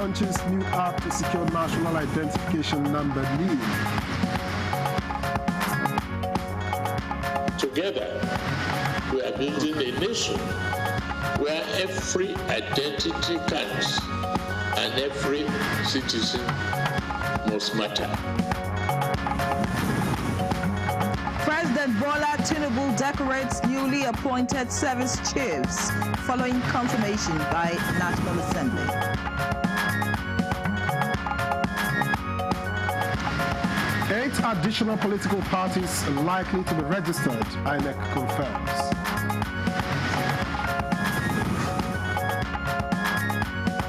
launches new app to secure national identification number NIN. Together, we are building a nation where every identity counts and every citizen must matter. President Bola Tinubu decorates newly appointed service chiefs following confirmation by National Assembly. Eight additional political parties likely to be registered, INEC confirms.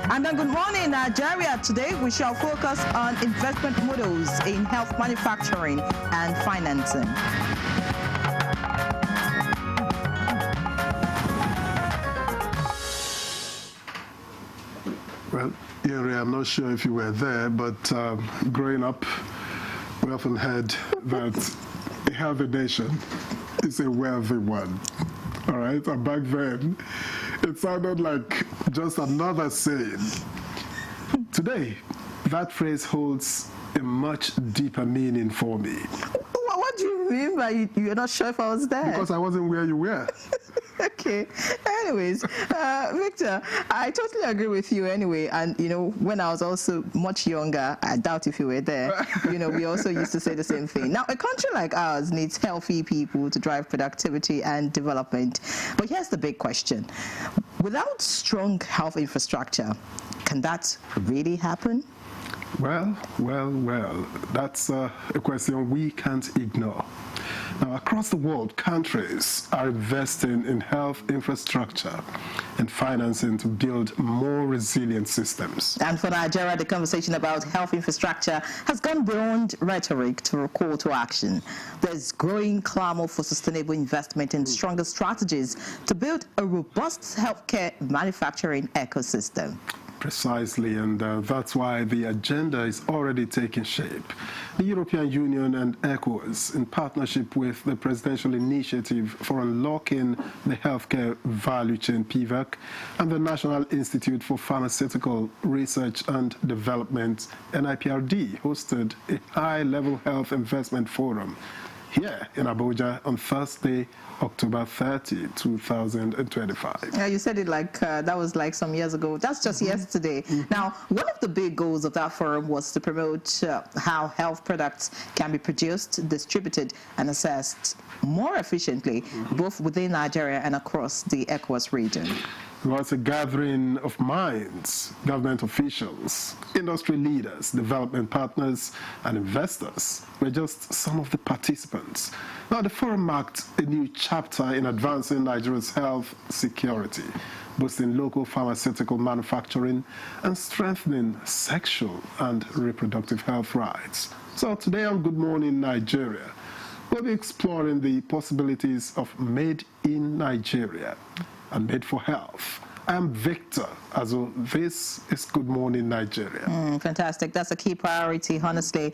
And then good morning, Nigeria. Today we shall focus on investment models in health manufacturing and financing. Well, Yuri, I'm not sure if you were there, but growing up, we often heard that a healthy nation is a wealthy one. All right, and back then, it sounded like just another saying. Today, that phrase holds a much deeper meaning for me. What do you mean by you're not sure if I was there? Because I wasn't where you were. Okay. Anyways, Victor, I totally agree with you anyway. And, you know, when I was also much younger, I doubt if you were there, you know, we also used to say the same thing. Now, a country like ours needs healthy people to drive productivity and development. But here's the big question. Without strong health infrastructure, can that really happen? Well, that's a question we can't ignore. Now, across the world, countries are investing in health infrastructure and financing to build more resilient systems. And for Nigeria, the conversation about health infrastructure has gone beyond rhetoric to a call to action. There's growing clamor for sustainable investment and stronger strategies to build a robust healthcare manufacturing ecosystem. Precisely, and that's why the agenda is already taking shape. The European Union and ECOWAS, in partnership with the Presidential Initiative for Unlocking the Healthcare Value Chain, PVAC, and the National Institute for Pharmaceutical Research and Development, NIPRD, hosted a high-level health investment forum here in Abuja on Thursday, October 30, 2025. Yeah, you said it like that was like some years ago. That's just yesterday. Now, one of the big goals of that forum was to promote how health products can be produced, distributed, and assessed more efficiently, both within Nigeria and across the ECOWAS region. It was a gathering of minds, government officials, industry leaders, development partners, and investors were just some of the participants. Now, the forum marked a new chapter in advancing Nigeria's health security, boosting local pharmaceutical manufacturing, and strengthening sexual and reproductive health rights. So today on Good Morning Nigeria, we'll be exploring the possibilities of Made in Nigeria and Made for Health. I am Victor Azo. This is Good Morning Nigeria. Fantastic. That's a key priority, honestly.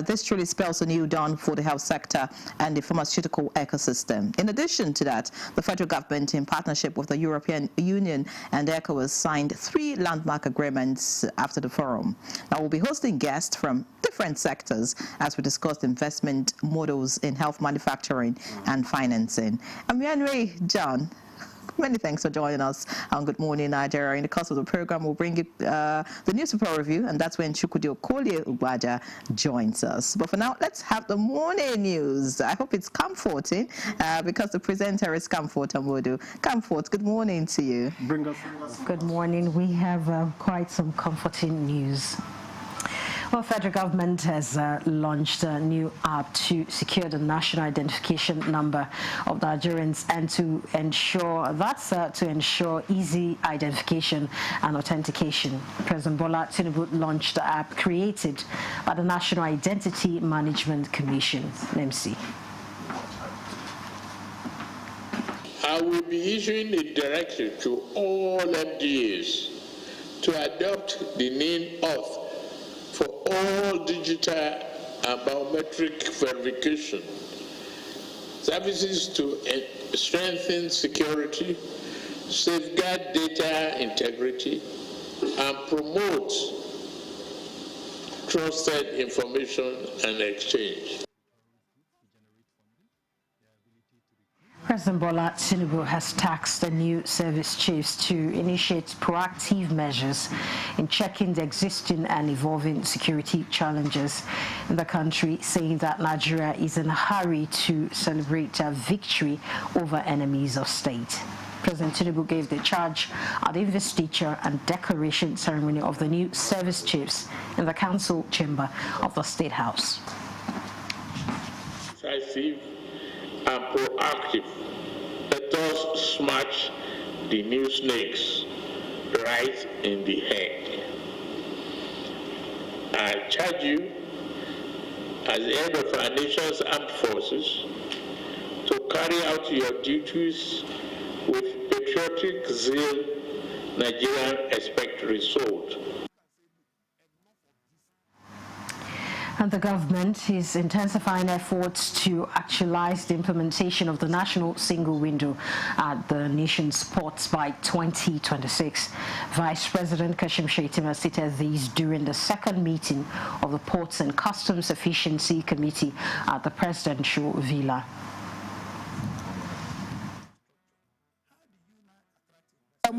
This truly spells a new dawn for the health sector and the pharmaceutical ecosystem. In addition to that, the federal government, in partnership with the European Union and ECOWAS, signed 3 landmark agreements after the forum. Now, we'll be hosting guests from different sectors as we discuss investment models in health manufacturing and financing. I'm Yanrei John. Many thanks for joining us on Good Morning Nigeria. In the course of the program, we'll bring you the newspaper review, and that's when Chukwudi Okolie Ugbaja joins us. But for now, let's have the morning news. I hope it's comforting because the presenter is Comfort Amodu. Comfort, good morning to you. Good morning. We have quite some comforting news. Well, federal government has launched a new app to secure the national identification number of Nigerians and to ensure easy identification and authentication. President Bola Tinubu launched the app created by the National Identity Management Commission, NMC. I will be issuing a directive to all MDAs to adopt the name of for all digital and biometric verification services to strengthen security, safeguard data integrity, and promote trusted information and exchange. President Bola Tinubu has tasked the new service chiefs to initiate proactive measures in checking the existing and evolving security challenges in the country, saying that Nigeria is in a hurry to celebrate a victory over enemies of state. President Tinubu gave the charge at the investiture and decoration ceremony of the new service chiefs in the council chamber of the State House. Decisive and proactive. Let us smash the new snakes right in the head. I charge you, as the head of our nation's armed forces, to carry out your duties with patriotic zeal. Nigerians expect result. And the government is intensifying efforts to actualize the implementation of the national single window at the nation's ports by 2026. Vice President Kashim Shettima stated this during the second meeting of the Ports and Customs Efficiency Committee at the Presidential Villa.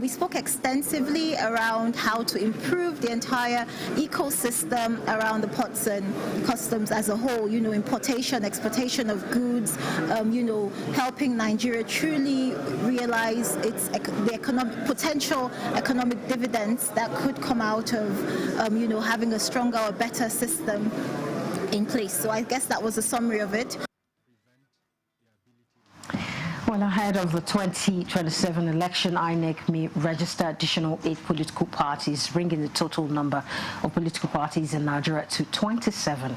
We spoke extensively around how to improve the entire ecosystem around the ports and customs as a whole, importation, exportation of goods, helping Nigeria truly realize the potential economic dividends that could come out of, having a stronger or better system in place. So I guess that was a summary of it. Well, ahead of the 2027 election, INEC may register additional 8 political parties, bringing the total number of political parties in Nigeria to 27.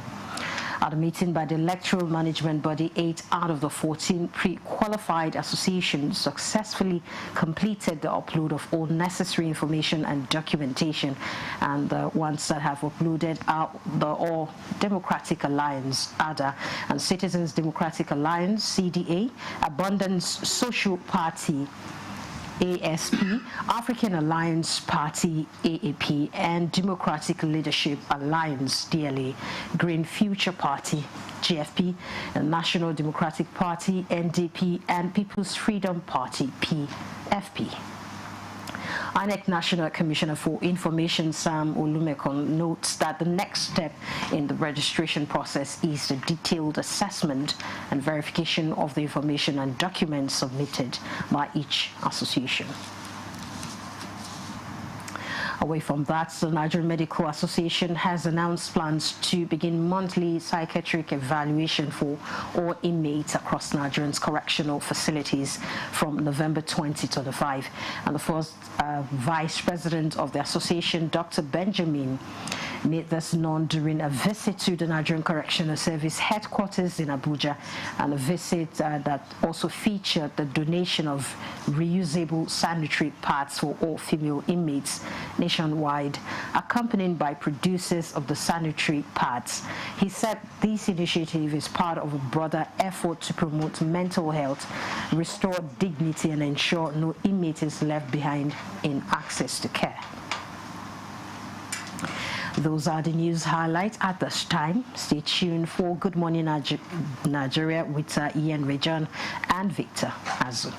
At a meeting by the electoral management body, 8 out of the 14 pre-qualified associations successfully completed the upload of all necessary information and documentation, and the ones that have uploaded are the All Democratic Alliance, ADA, and Citizens Democratic Alliance, CDA, Abundance Social Party, ASP, African Alliance Party, AAP, and Democratic Leadership Alliance, DLA, Green Future Party, GFP, and National Democratic Party, NDP, and People's Freedom Party, PFP. INEC National Commissioner for Information, Sam Olumekon, notes that the next step in the registration process is the detailed assessment and verification of the information and documents submitted by each association. Away from that, the Nigerian Medical Association has announced plans to begin monthly psychiatric evaluation for all inmates across Nigeria's correctional facilities from November 2025. And the first vice president of the association, Dr. Benjamin, made this known during a visit to the Nigerian Correctional Service headquarters in Abuja, and a visit that also featured the donation of reusable sanitary pads for all female inmates nationwide, accompanied by producers of the sanitary pads. He said this initiative is part of a broader effort to promote mental health, restore dignity, and ensure no inmate is left behind in access to care. Those are the news highlights at this time. Stay tuned for Good Morning Nigeria with Ian Rejan and Victor Azu.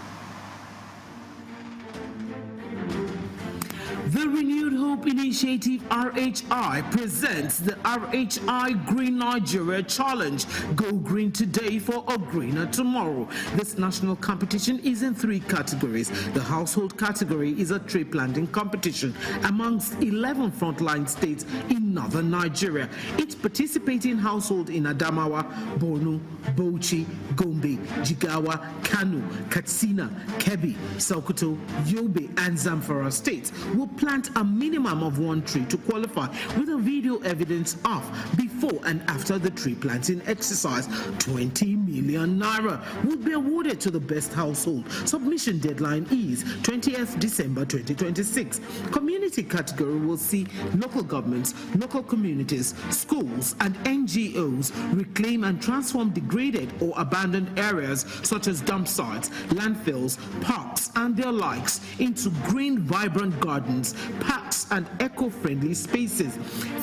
The Renewed Hope Initiative RHI presents the RHI Green Nigeria Challenge. Go green today for a greener tomorrow. This national competition is in 3 categories. The household category is a tree planting competition amongst 11 frontline states in northern Nigeria. Its participating household in Adamawa, Borno, Bauchi, Gombe, Jigawa, Kano, Katsina, Kebbi, Sokoto, Yobe, and Zamfara states will plant a minimum of 1 tree to qualify, with a video evidence of before and after the tree planting exercise. 20 million naira will be awarded to the best household. Submission deadline is 20th December 2026. Community category will see local governments, local communities, schools, and NGOs reclaim and transform degraded or abandoned areas such as dump sites, landfills, parks, and their likes into green, vibrant gardens, parks, and eco-friendly spaces.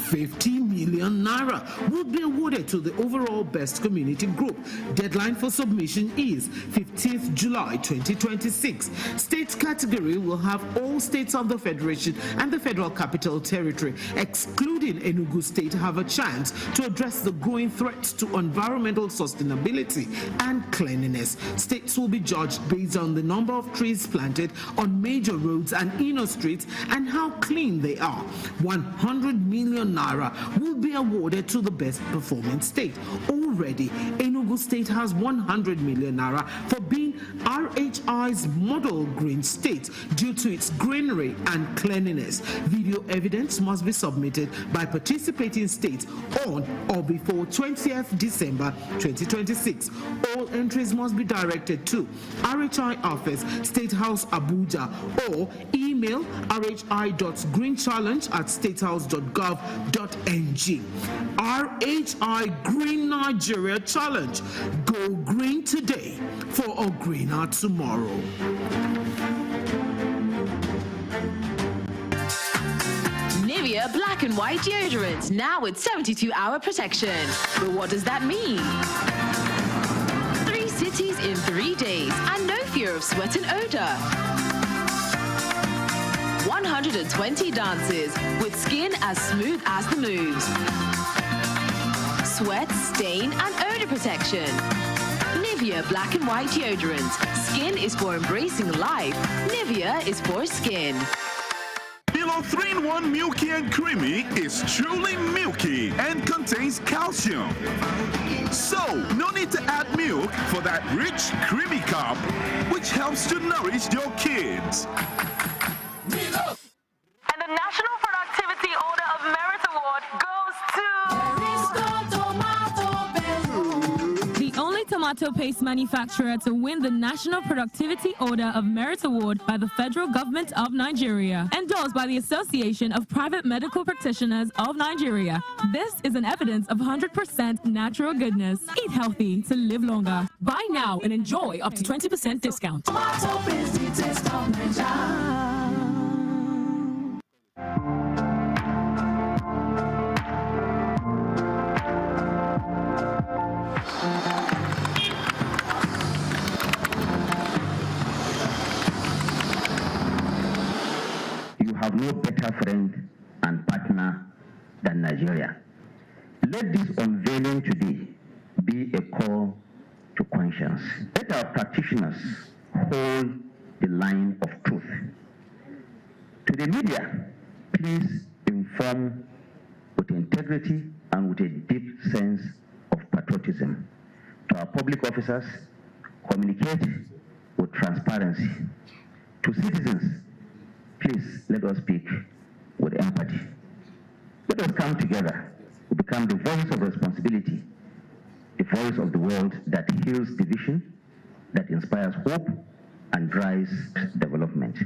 50 million naira will be awarded to the overall best community group. Deadline for submission is 15th July 2026. States category will have all states of the Federation and the Federal Capital Territory, excluding Enugu State, have a chance to address the growing threats to environmental sustainability and cleanliness. States will be judged based on the number of trees planted on major roads and inner streets and how clean they are. 100 million naira will be awarded to the best performing state. Already, Enugu State has 100 million naira for being RHI's model green state due to its greenery and cleanliness. Video evidence must be submitted by participating states on or before 20th December 2026. All entries must be directed to RHI Office, State House, Abuja, or email rhi.greenchallenge@statehouse.gov.ng. RHI Green Nigeria Challenge. Go green today for a greener tomorrow. Nivea Black and White Deodorant, now with 72-hour protection. But what does that mean? 3 cities in 3 days and no fear of sweat and odor. 120 dances with skin as smooth as the moves. Sweat, stain, and odor protection. Nivea Black and White Deodorant. Skin is for embracing life. Nivea is for skin. Milo 3-in-1 Milky and Creamy is truly milky and contains calcium. So, no need to add milk for that rich, creamy cup, which helps to nourish your kids. And the National Productivity Order of Merit Award goes to... The only tomato paste manufacturer to win the National Productivity Order of Merit Award by the Federal Government of Nigeria, endorsed by the Association of Private Medical Practitioners of Nigeria. This is an evidence of 100% natural goodness. Eat healthy to live longer. Buy now and enjoy up to 20% discount. You have no better friend and partner than Nigeria. Let this unveiling today be a call to conscience. Let our practitioners hold the line of truth. To the media, please inform with integrity and with a deep sense of patriotism. To our public officers, communicate with transparency. To citizens, please let us speak with empathy. Let us come together to become the voice of responsibility, the voice of the world that heals division, that inspires hope and drives development.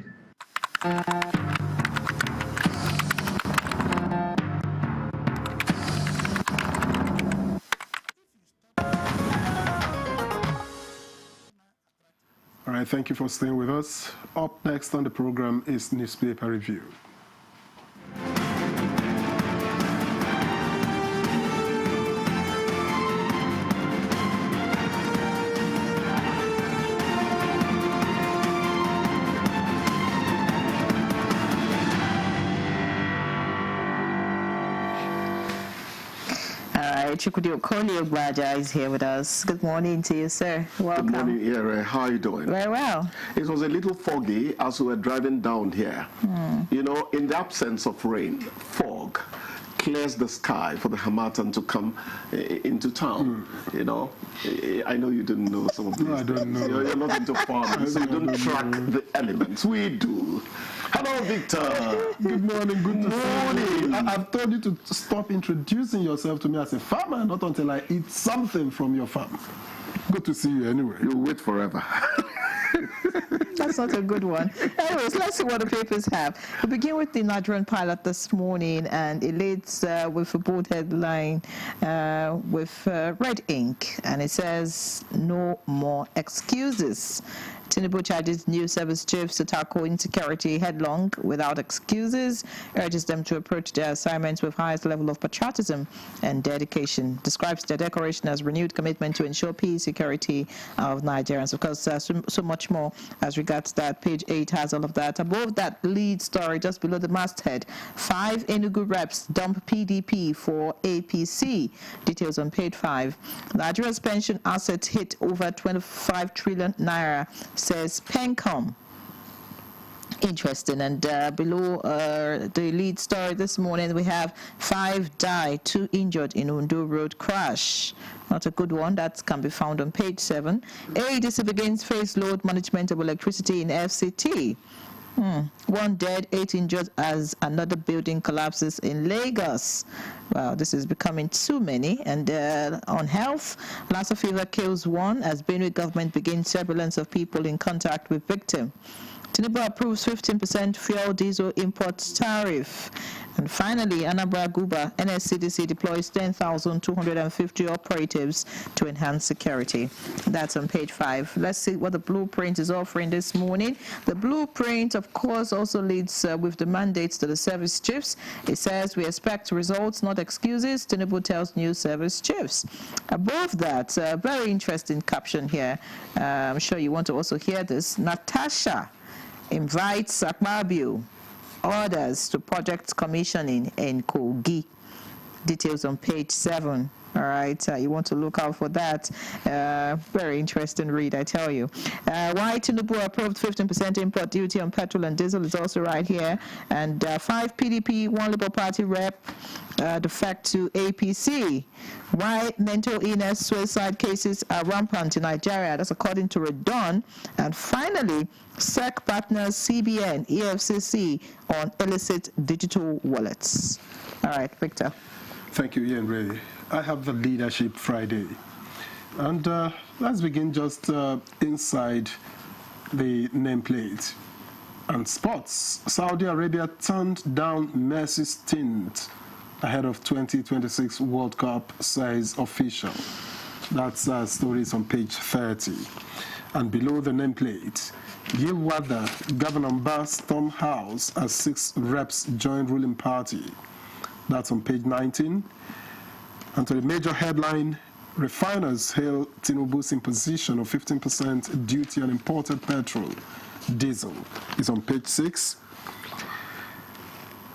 All right, thank you for staying with us. Up next on the program is Newspaper Review. Chukwudi Okoli Ogbaja is here with us. Good morning to you, sir. Welcome. Good morning, Ira. How are you doing? Very well. It was a little foggy as we were driving down here. You know, in the absence of rain, fog clears the sky for the Hamatan to come into town. You know, I know you didn't know some of these. No, I don't know. You're not into farming, so you don't track the elements. We do. Hello, Victor. Good morning. Good to see you. I've told you to stop introducing yourself to me as a farmer, not until I eat something from your farm. Good to see you anyway. You'll wait forever. That's not a good one. Anyways, let's see what the papers have. We begin with the Nigerian pilot this morning, and it leads with a bold headline with red ink, and it says, "No more excuses." Tinubu charges new service chiefs to tackle insecurity headlong without excuses, urges them to approach their assignments with highest level of patriotism and dedication, describes their decoration as renewed commitment to ensure peace, security of Nigerians. Of course, so much more as regards that. Page 8 has all of that. Above that lead story, just below the masthead, 5 Enugu reps dump PDP for APC. Details on page 5. Nigeria's pension assets hit over 25 trillion naira, says PENCOM. Interesting. And below the lead story this morning, we have 5 died, 2 injured in Ondo road crash. Not a good one. That can be found on page 7. AEDC begins phase load management of electricity in FCT. 1 dead, 8 injured as another building collapses in Lagos. Wow, this is becoming too many. And on health, Lassa fever kills 1 as Benue government begins surveillance of people in contact with victim. Tinubu approves 15% fuel diesel import tariff. And finally, Anambra Guba, NSCDC deploys 10,250 operatives to enhance security. That's on page 5. Let's see what the blueprint is offering this morning. The blueprint, of course, also leads with the mandates to the service chiefs. It says, we expect results, not excuses, Tinubu tells new service chiefs. Above that, a very interesting caption here. I'm sure you want to also hear this. Natasha invites Akpabio orders to project commissioning in Kogi. Details on page 7. All right, you want to look out for that. Very interesting read, I tell you. Why Tinubu approved 15% import duty on petrol and diesel is also right here. And 5 PDP, 1 Labour Party rep defect to APC. Why mental illness, suicide cases are rampant in Nigeria. That's according to Redon. And finally, SEC partners CBN, EFCC on illicit digital wallets. All right, Victor. Thank you, Ian Ray. I have the Leadership Friday. And let's begin just inside the nameplate. And sports. Saudi Arabia turned down Messi's stint ahead of 2026 World Cup, says official. That's stories on page 30. And below the nameplate, Yilwada, Governor Mbah storm house as 6 reps join ruling party. That's on page 19. And to the major headline, refiners hail Tinubu's imposition of 15% duty on imported petrol, diesel, is on page 6.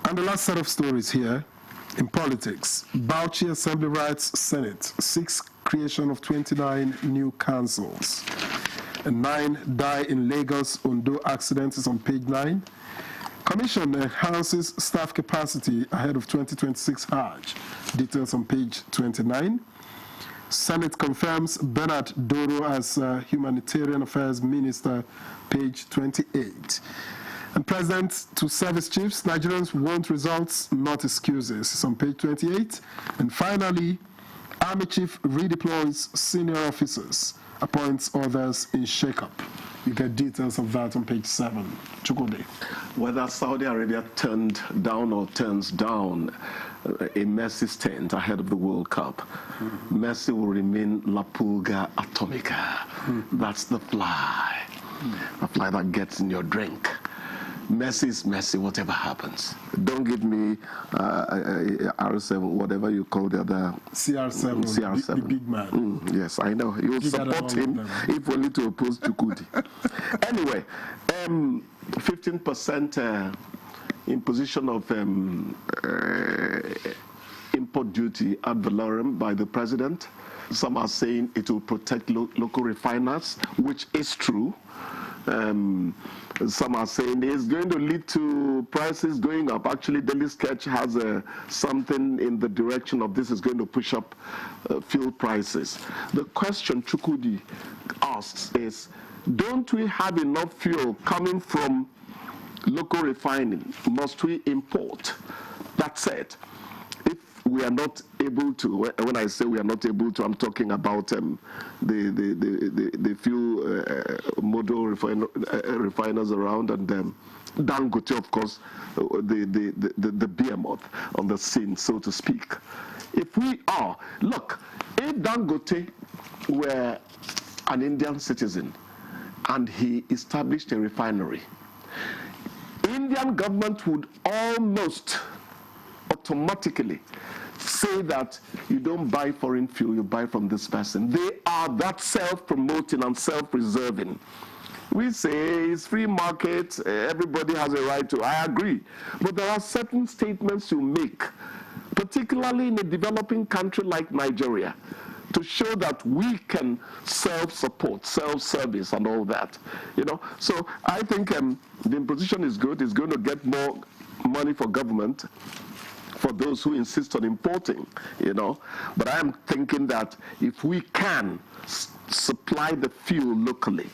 And the last set of stories here, in politics, Bauchi Assembly writes Senate, 6 creation of 29 new councils. And 9 die in Lagos Ondo accident is on page 9. Commission enhances staff capacity ahead of 2026 Hajj. Details on page 29. Senate confirms Bernard Doro as Humanitarian Affairs Minister, page 28. And President to service chiefs, Nigerians want results, not excuses. It's on page 28. And finally, Army Chief redeploys senior officers, appoints others in shake-up. You get details of that on page 7. Chukwudi. Whether Saudi Arabia turned down or turns down a Messi's tent ahead of the World Cup, Messi will remain La Pulga Atomica. That's the fly. The fly that gets in your drink. Messi is Messi, whatever happens. Don't give me R7, whatever you call the other. CR7, CR7. The big man. Yes, I know. You'll support him if only to oppose Chukwudi. Anyway, 15% imposition of import duty ad valorem by the president. Some are saying it will protect local refiners, which is true. Some are saying it's going to lead to prices going up. Actually, Daily Sketch has something in the direction of this is going to push up fuel prices. The question Chukwudi asks is, don't we have enough fuel coming from local refining? Must we import? That said, if we are not able to, when I say we are not able to, I'm talking about the few model refiners around, and Dangote, of course, the behemoth on the scene, so to speak. If we are, look, if Dangote were an Indian citizen and he established a refinery, Indian government would almost automatically say that you don't buy foreign fuel, you buy from this person. They are that self-promoting and self-preserving. We say it's free market, everybody has a right to, I agree. But there are certain statements you make, particularly in a developing country like Nigeria, to show that we can self-support, self-service and all that, you know. So I think the imposition is good. It's going to get more money for government, for those who insist on importing, you know. But I am thinking that if we can supply the fuel locally,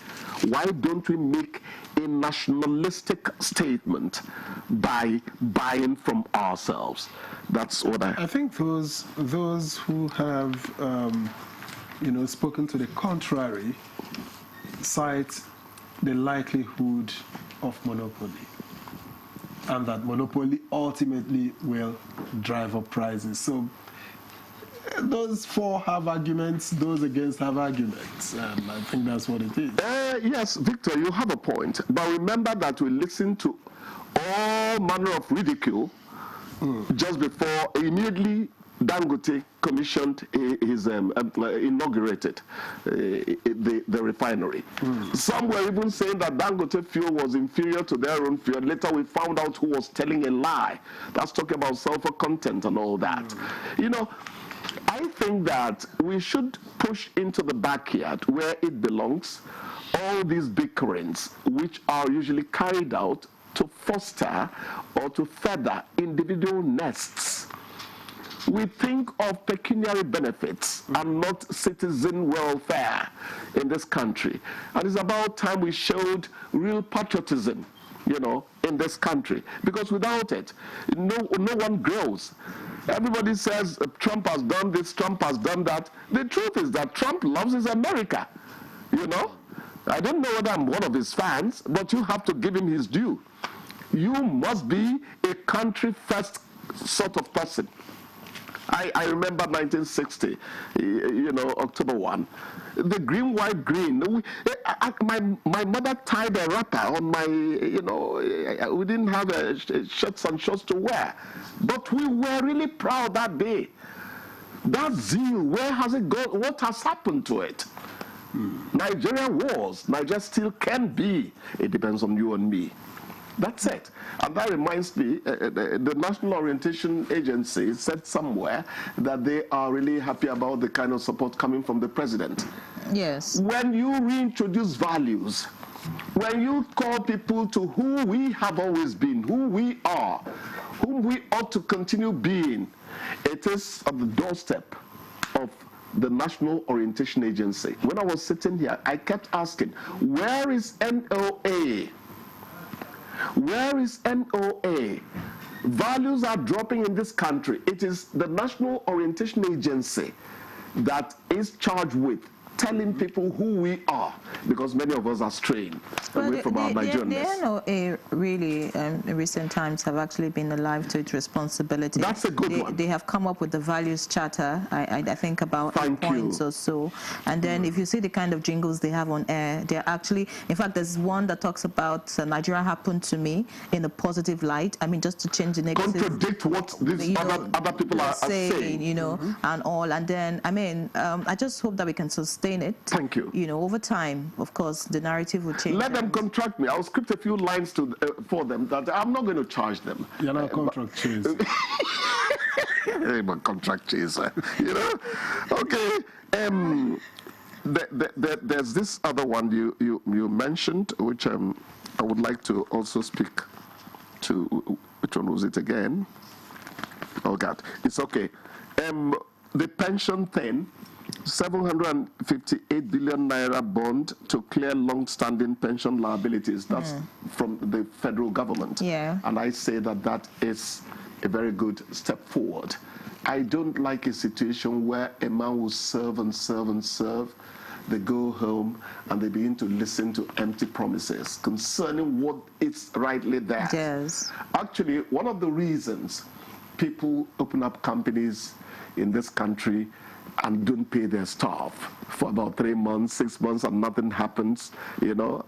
why don't we make a nationalistic statement by buying from ourselves? That's what I think those who have spoken to the contrary cite the likelihood of monopoly, and that monopoly ultimately will drive up prices. So those for have arguments, those against have arguments, and I think that's what it is. Yes, Victor, you have a point. But remember that we listened to all manner of ridicule just before, immediately Dangote commissioned his inaugurated the refinery. Some were even saying that Dangote fuel was inferior to their own fuel. Later we found out who was telling a lie. That's talking about sulfur content and all that. You know, I think that we should push into the backyard where it belongs all these bickerings, which are usually carried out to foster or to feather individual nests. We think of pecuniary benefits and not citizen welfare in this country. And it's about time we showed real patriotism, you know, in this country. Because without it, no one grows. Everybody says Trump has done this, Trump has done that. The truth is that Trump loves his America, you know. I don't know whether I'm one of his fans, but you have to give him his due. You must be a country-first sort of person. I remember 1960, you know, October 1. The green, white, green. My mother tied a wrapper on my, you know, we didn't have shirts and shorts to wear. But we were really proud that day. That zeal, where has it gone? What has happened to it? Nigeria was. Nigeria still can be. It depends on you and me. That's it. And that reminds me, the National Orientation Agency said somewhere that they are really happy about the kind of support coming from the president. Yes. When you reintroduce values, when you call people to who we have always been, who we are, whom we ought to continue being, it is at the doorstep of the National Orientation Agency. When I was sitting here, I kept asking, where is NOA? Where is NOA? Values are dropping in this country. It is the National Orientation Agency that is charged with telling people who we are, because many of us are straying away from our Nigerianness. The NOA really, in recent times, have actually been alive to its responsibility. That's a good one. They have come up with the values charter, I think about 8 points or so. And then if you see the kind of jingles they have on air, they're actually, in fact, there's one that talks about Nigeria happened to me in a positive light. I mean, just to change the negative. Contradict what these other people are saying. You know, and all. And then, I mean, I just hope that we can sustain it. Thank you. You know, over time, of course, the narrative will change. Let them contract me. I'll script a few lines for them that I'm not going to charge them. You're not contract chaser. I'm a contract chaser. You know? Okay. There's this other one you mentioned, which I would like to also speak to. Which one was it again? Oh God, it's okay. The pension thing. 758 billion naira bond to clear long-standing pension liabilities. That's from the federal government. Yeah. And I say that that is a very good step forward. I don't like a situation where a man will serve and serve and serve. They go home and they begin to listen to empty promises concerning what is rightly theirs. Yes. Actually, one of the reasons people open up companies in this country and don't pay their staff for about 3 months, 6 months, and nothing happens. You know,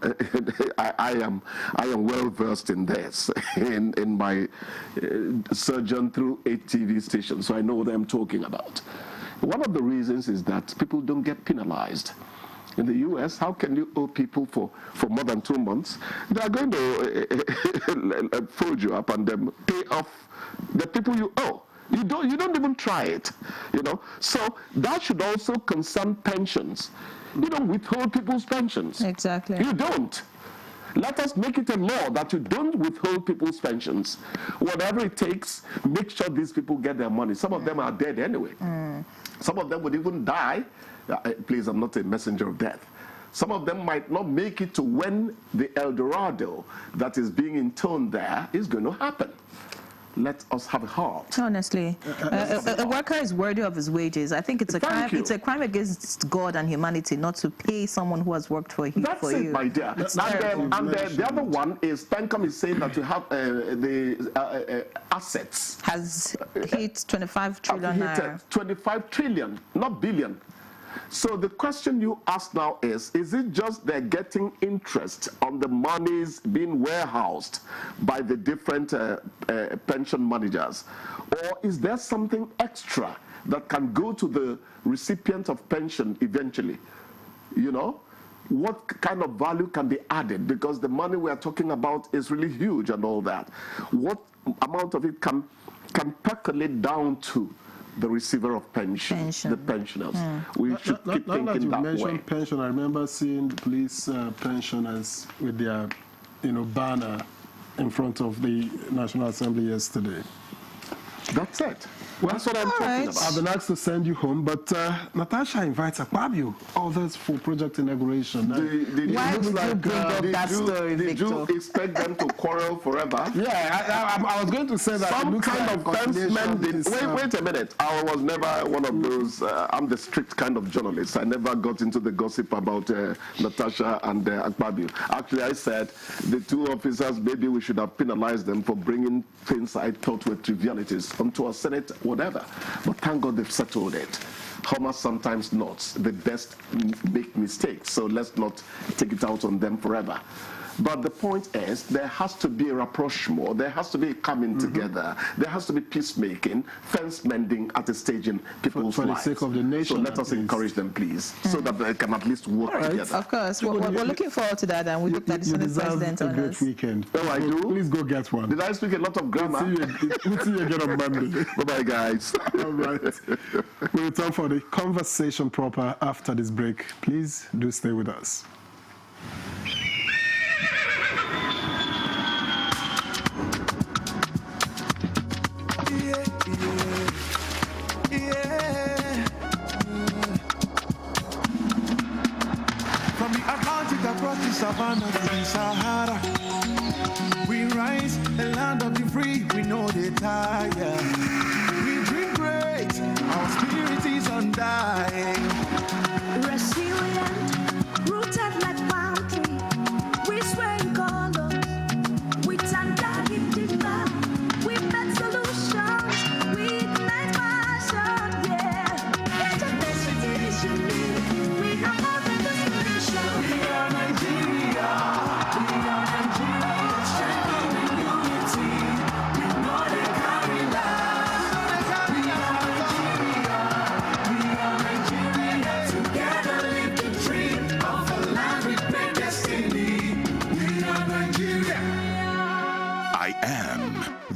I am well versed in this, in my sojourn through 8 TV stations, so I know what I'm talking about. One of the reasons is that people don't get penalized. In the U.S., how can you owe people for more than 2 months? They are going to fold you up and then pay off the people you owe. You don't even try it, you know. So that should also concern pensions. You don't withhold people's pensions. Exactly. You don't. Let us make it a law that you don't withhold people's pensions. Whatever it takes, make sure these people get their money. Some of them are dead anyway. Some of them would even die. Please, I'm not a messenger of death. Some of them might not make it to when the El Dorado that is being intoned there is going to happen. Let us have a heart. Honestly, a worker is worthy of his wages. I think it's a crime. It's a crime against God and humanity not to pay someone who has worked for you. That's it, my dear. And the other one is Pencom is saying that you have the assets has hit 25 trillion. Hit 25 trillion, not billion. So the question you ask now is it just they're getting interest on the monies being warehoused by the different pension managers? Or is there something extra that can go to the recipient of pension eventually? You know? What kind of value can be added? Because the money we are talking about is really huge and all that. What amount of it can percolate down to the receiver of pension, the pensioners? We should keep thinking that way. You mentioned pension, I remember seeing police pensioners with their, banner in front of the National Assembly yesterday. That's it. Well, that's what I'm talking about. I've been asked to send you home, but Natasha invites Akpabio, others for project inauguration. Why would you bring up that story, Victor? Did you expect them to quarrel forever? Yeah, I was going to say that. Some kind of fencemen did. Wait a minute. I was never one of those. I'm the strict kind of journalist. I never got into the gossip about Natasha and Akpabio. Actually, I said the 2 officers, maybe we should have penalized them for bringing things I thought were trivialities onto our Senate, whatever. But thank God they've settled it. Homer sometimes nods. The best make mistakes, so let's not take it out on them forever. But the point is, there has to be a rapprochement, there has to be a coming together, there has to be peacemaking, fence mending at a stage in people's lives. For the sake of the nation. So let us encourage them, please, so that they can at least work together. Of course, we're looking forward to that, and we hope that the Senate President on us. You deserve a great weekend. Oh, I do? Please go get one. Did I speak a lot of grammar? We'll see you again on Monday. Bye-bye, guys. All right. We'll return for the conversation proper after this break. Please do stay with us. From the Atlantic across the savannah to the Sahara, we rise, the land of the free, we know they tire. We dream great, our spirit is undying. Resilient, rooted like palm tree, we sway in color, we stand down in deeper, we make solutions, we ignite passion, yeah. Education is unique, we have more than the solution. We are Nigeria, strengthening unity, we know they carry life. We are Nigeria, together live the dream of a land with great destiny. We are Nigeria. I am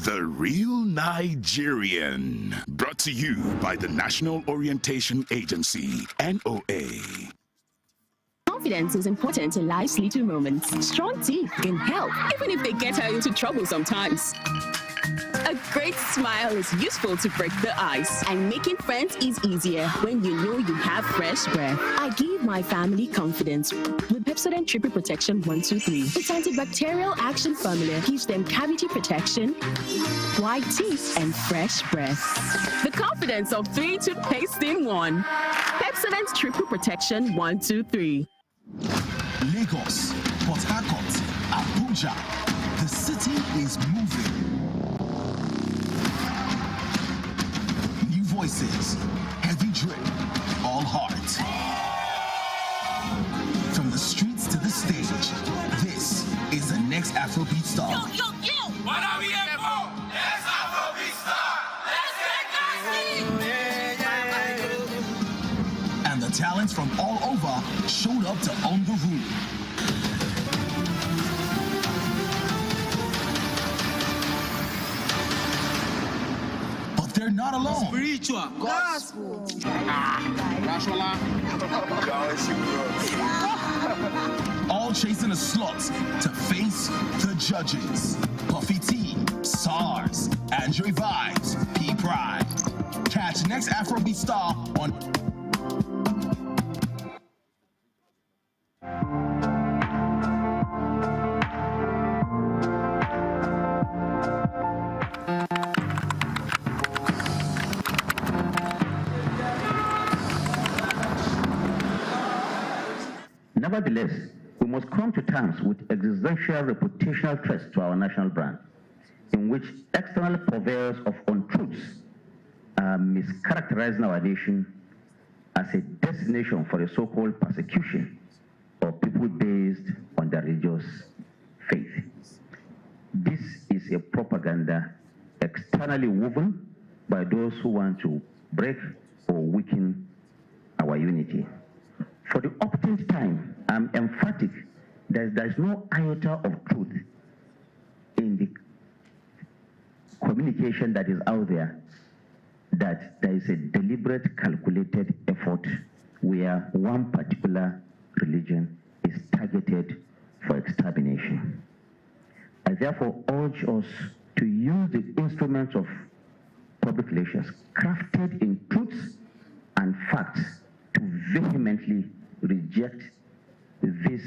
the real Nigerian. Brought to you by the National Orientation Agency, NOA. Confidence is important in life's little moments. Strong teeth can help, even if they get her into trouble sometimes. A great smile is useful to break the ice, and making friends is easier when you know you have fresh breath. I give my family confidence with Pepsodent Triple Protection 123. Its antibacterial action formula gives them cavity protection, white teeth, and fresh breath. The confidence of 3 toothpaste in 1. Pepsodent Triple Protection 123. Lagos, Port Harcourt, Abuja. The city is moving. New voices, heavy drip, all heart. From the streets to the stage, this is the next Afrobeat star. Yo, yo, yo! What are we here for? Let's Afrobeat star! Let's get nasty! And the talents from all over showed up to own the room. But they're not alone. Spiritual. Gospel. All chasing a slot to face the judges. Puffy T, SARS, Andre Vibes, P Pride. Catch next Afrobeat star on. Nevertheless, we must come to terms with existential reputational threats to our national brand, in which external purveyors of untruths are mischaracterizing our nation as a destination for a so-called persecution of people based on their religious faith. This is a propaganda externally woven by those who want to break or weaken our unity. For the upteenth time, I'm emphatic that there is no iota of truth in the communication that is out there, that there is a deliberate, calculated effort where one particular religion is targeted for extermination. I therefore urge us to use the instruments of public relations crafted in truths and facts to vehemently reject this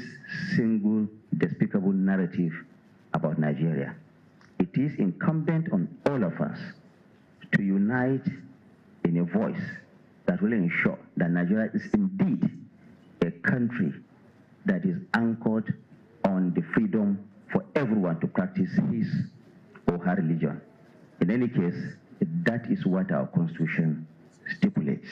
single despicable narrative about Nigeria. It is incumbent on all of us to unite in a voice that will ensure that Nigeria is indeed a country that is anchored on the freedom for everyone to practice his or her religion. In any case, that is what our Constitution stipulates.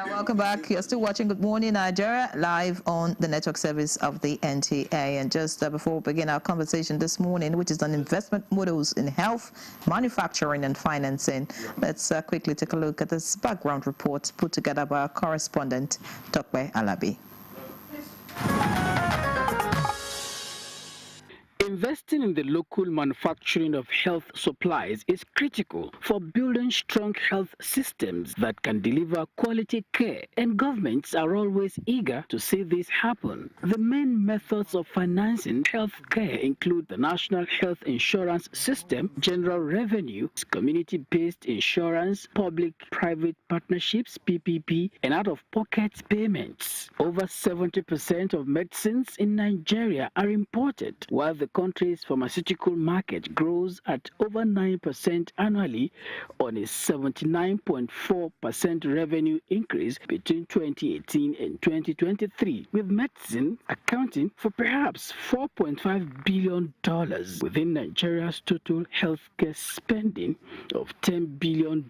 Welcome back. You're still watching Good Morning Nigeria live on the network service of the NTA. And just before we begin our conversation this morning, which is on investment models in health, manufacturing and financing, let's quickly take a look at this background report put together by our correspondent, Tokwe Alabi. Investing in the local manufacturing of health supplies is critical for building strong health systems that can deliver quality care, and governments are always eager to see this happen. The main methods of financing health care include the National Health Insurance System, general revenue, community-based insurance, public-private partnerships, PPP, and out-of-pocket payments. Over 70% of medicines in Nigeria are imported, while the country's pharmaceutical market grows at over 9% annually on a 79.4% revenue increase between 2018 and 2023, with medicine accounting for perhaps $4.5 billion within Nigeria's total healthcare spending of $10 billion.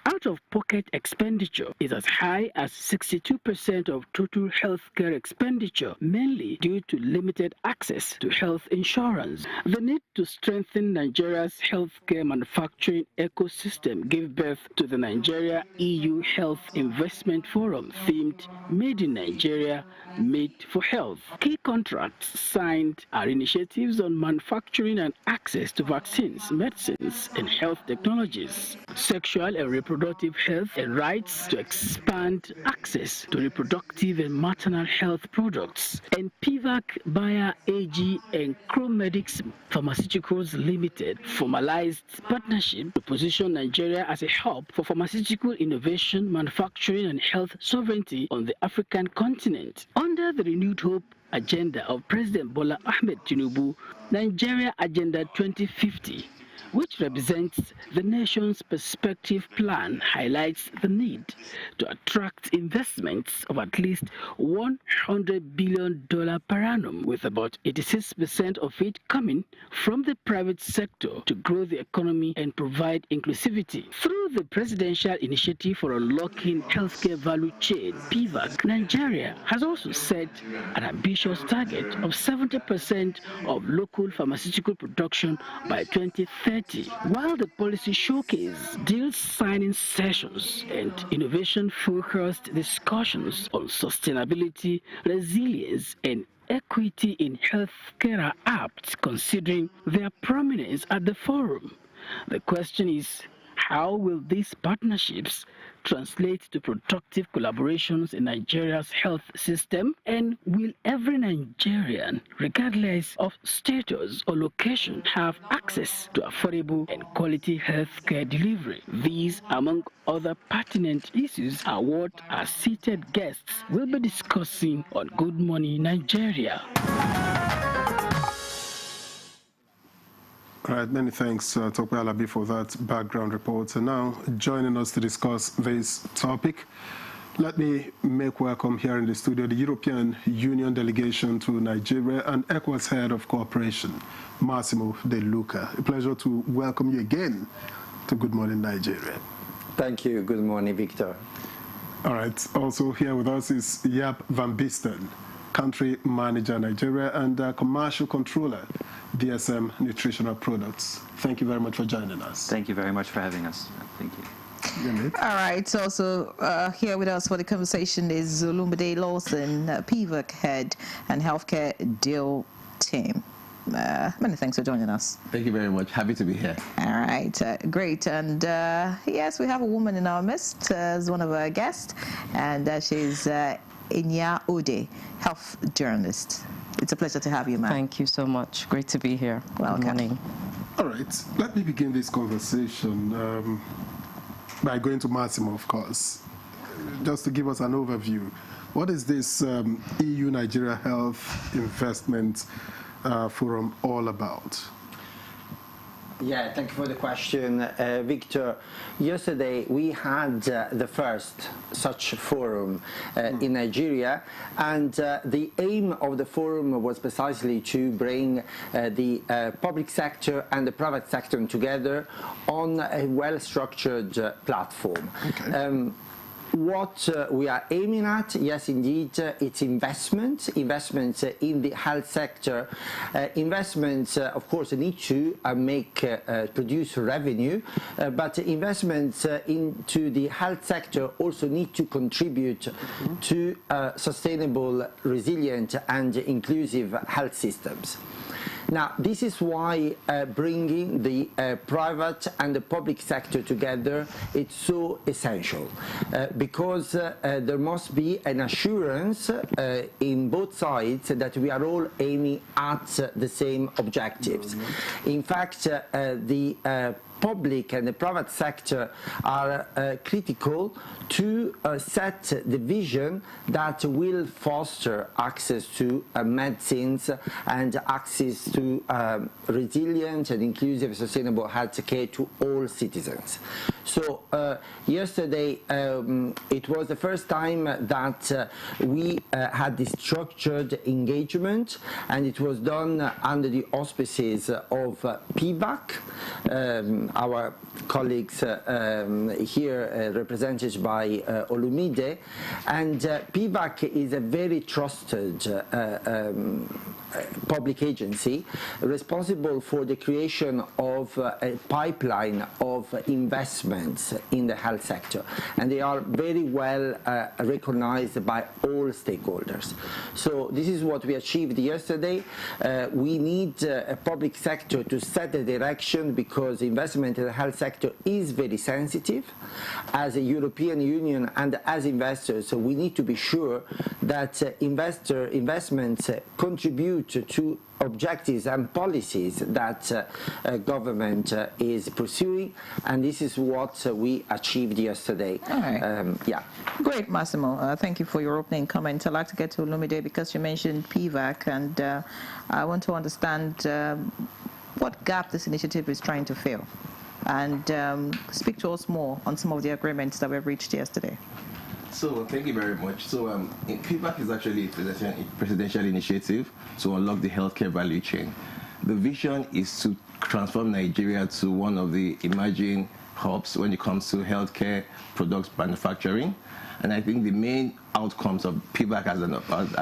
Out-of-pocket expenditure is as high as 62% of total healthcare expenditure, mainly due to limited access to health insurance. insurance. The need to strengthen Nigeria's healthcare manufacturing ecosystem gave birth to the Nigeria EU Health Investment Forum, themed Made in Nigeria, Made for Health. Key contracts signed are initiatives on manufacturing and access to vaccines, medicines, and health technologies, sexual and reproductive health, and rights to expand access to reproductive and maternal health products, and PIVAC, Bayer AG, and Chromedics Pharmaceuticals Limited formalized partnership to position Nigeria as a hub for pharmaceutical innovation, manufacturing, and health sovereignty on the African continent. Under the renewed hope agenda of President Bola Ahmed Tinubu, Nigeria Agenda 2050, which represents the nation's perspective plan, highlights the need to attract investments of at least $100 billion per annum, with about 86% of it coming from the private sector to grow the economy and provide inclusivity. Through the Presidential Initiative for Unlocking Healthcare Value Chain, PIVAC, Nigeria has also set an ambitious target of 70% of local pharmaceutical production by 2030. While the policy showcase deal signing sessions and innovation-focused discussions on sustainability, resilience, and equity in healthcare are apt, considering their prominence at the forum. The question is, how will these partnerships translate to productive collaborations in Nigeria's health system? And will every Nigerian, regardless of status or location, have access to affordable and quality healthcare delivery? These, among other pertinent issues, are what our seated guests will be discussing on Good Morning Nigeria. All right, many thanks, Tope Alabi, for that background report. And now, joining us to discuss this topic, let me make welcome here in the studio the European Union delegation to Nigeria and ECOWAS Head of Cooperation, Massimo De Luca. A pleasure to welcome you again to Good Morning Nigeria. Thank you. Good morning, Victor. All right, also here with us is Jaap van Bisten, Country Manager Nigeria and Commercial Controller, DSM Nutritional Products. Thank you very much for joining us. Thank you very much for having us. Thank you. All right, also here with us for the conversation is Olumide Lawson, PIVAC Head and Healthcare Deal Team. Many thanks for joining us. Thank you very much. Happy to be here. All right, great. And yes, we have a woman in our midst as one of our guests, and she's Inya Ode, health journalist. It's a pleasure to have you, ma'am. Thank you so much. Great to be here. Welcome. Good morning. All right, let me begin this conversation by going to Massimo, of course, just to give us an overview. What is this EU-Nigeria Health Investment Forum all about? Yeah, thank you for the question, Victor. Yesterday we had the first such forum in Nigeria, and the aim of the forum was precisely to bring the public sector and the private sector together on a well-structured platform. Okay. What we are aiming at, yes, indeed, it's investments in the health sector. Investments, of course, need to produce revenue, but investments into the health sector also need to contribute to sustainable, resilient, and inclusive health systems. Now, this is why bringing the private and the public sector together is so essential, because there must be an assurance in both sides that we are all aiming at the same objectives. In fact, the public and the private sector are critical to set the vision that will foster access to medicines and access to resilient and inclusive sustainable health care to all citizens. So yesterday it was the first time that we had this structured engagement, and it was done under the auspices of PIVAC, our colleagues here represented by Olumide, and PIVAC is a very trusted public agency responsible for the creation of a pipeline of investments in the health sector, and they are very well recognized by all stakeholders. So this is what we achieved yesterday. We need a public sector to set the direction, because investment in the health sector is very sensitive. As a European Union and as investors, so we need to be sure that investments contribute to objectives and policies that government is pursuing, and this is what we achieved yesterday. All right. Yeah. Great, Massimo. Thank you for your opening comment. I'd like to get to Olumide because you mentioned PVAC, and I want to understand what gap this initiative is trying to fill, and speak to us more on some of the agreements that were reached yesterday. So thank you very much. So PVAC is actually a presidential initiative to unlock the healthcare value chain. The vision is to transform Nigeria to one of the emerging hubs when it comes to healthcare products manufacturing. And I think the main outcomes of PVAC as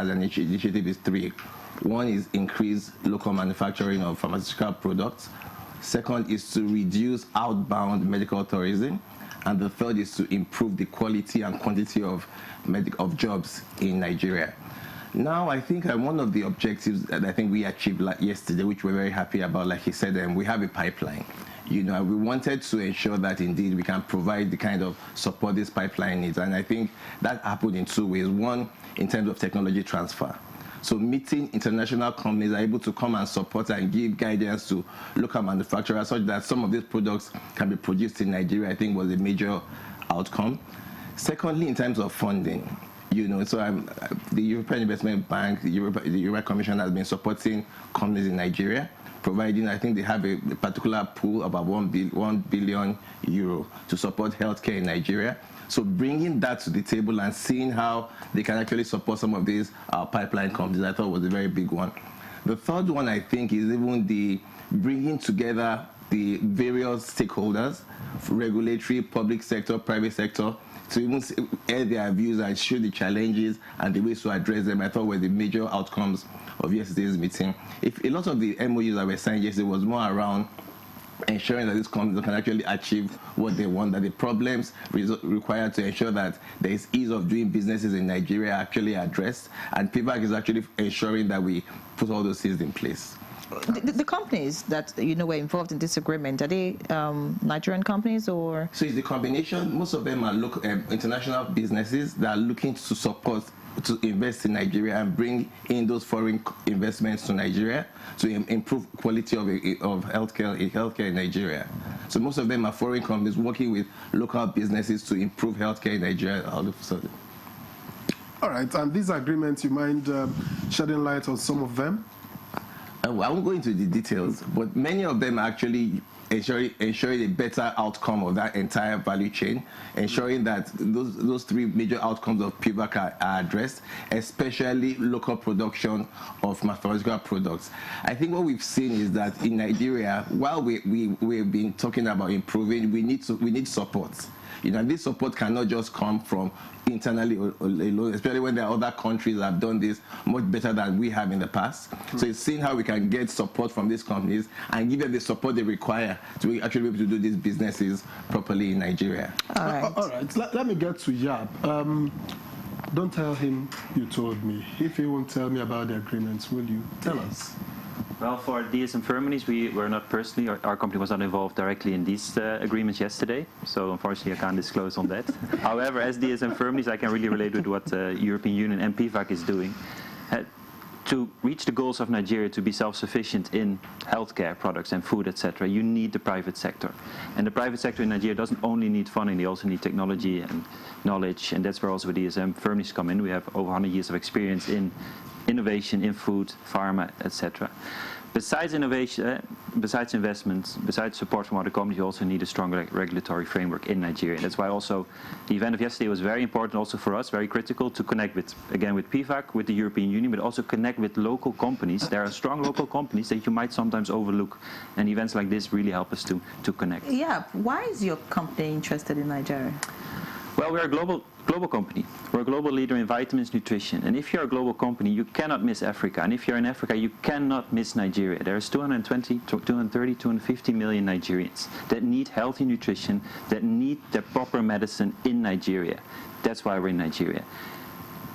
an initiative is three. One is increase local manufacturing of pharmaceutical products. Second is to reduce outbound medical tourism. And the third is to improve the quality and quantity of jobs in Nigeria. Now, I think one of the objectives that I think we achieved yesterday, which we're very happy about, like he said, we have a pipeline. We wanted to ensure that indeed we can provide the kind of support this pipeline needs. And I think that happened in two ways. One, in terms of technology transfer. So meeting international companies are able to come and support and give guidance to local manufacturers such that some of these products can be produced in Nigeria, I think was a major outcome. Secondly, in terms of funding, so the European Investment Bank, the European Commission has been supporting companies in Nigeria, providing, I think they have a particular pool of about 1 billion euro to support healthcare in Nigeria. So bringing that to the table and seeing how they can actually support some of these pipeline companies, I thought was a very big one. The third one, I think, is even the bringing together the various stakeholders, regulatory, public sector, private sector, to even air their views and show the challenges and the ways to address them, I thought were the major outcomes of yesterday's meeting. If a lot of the MOUs that were signed yesterday was more around ensuring that these companies can actually achieve what they want, that the problems required to ensure that there is ease of doing businesses in Nigeria are actually addressed, and PVAC is actually ensuring that we put all those things in place. The companies that were involved in this agreement, are they Nigerian companies or? So it's the combination. Most of them are international businesses that are looking to support, to invest in Nigeria and bring in those foreign investments to Nigeria to improve quality of healthcare in Nigeria. So most of them are foreign companies working with local businesses to improve healthcare in Nigeria all of a sudden. All right, and these agreements, you mind shedding light on some of them? I won't go into the details, but many of them are actually ensuring a better outcome of that entire value chain, ensuring that those three major outcomes of PVAC are addressed, especially local production of pharmaceutical products. I think what we've seen is that in Nigeria, while we've been talking about improving, we need support. This support cannot just come from internally alone, especially when there are other countries that have done this much better than we have in the past. So it's seeing how we can get support from these companies and give them the support they require to actually be able to do these businesses properly in Nigeria. All right. Let me get to Yab. Don't tell him you told me. If he won't tell me about the agreements, will you tell us? Well, for DS&Firmenich, we were not personally, our company was not involved directly in these agreements yesterday, so unfortunately I can't disclose on that. However, as DS&Firmenich, I can really relate with what the European Union and PVAC is doing. To reach the goals of Nigeria to be self-sufficient in healthcare products and food, etc., you need the private sector. And the private sector in Nigeria doesn't only need funding, they also need technology and knowledge, and that's where also DS&Firmenich come in. We have over 100 years of experience in innovation in food, pharma, etc. Besides innovation, besides investments, besides support from other companies, you also need a strong regulatory framework in Nigeria. That's why also the event of yesterday was very important also for us, very critical to connect with, again, with PVAC, with the European Union, but also connect with local companies. There are strong local companies that you might sometimes overlook, and events like this really help us to connect. Yeah, why is your company interested in Nigeria? Well, we're a global company. We're a global leader in vitamins, nutrition. And if you're a global company, you cannot miss Africa. And if you're in Africa, you cannot miss Nigeria. There's 220, 230, 250 million Nigerians that need healthy nutrition, that need their proper medicine in Nigeria. That's why we're in Nigeria.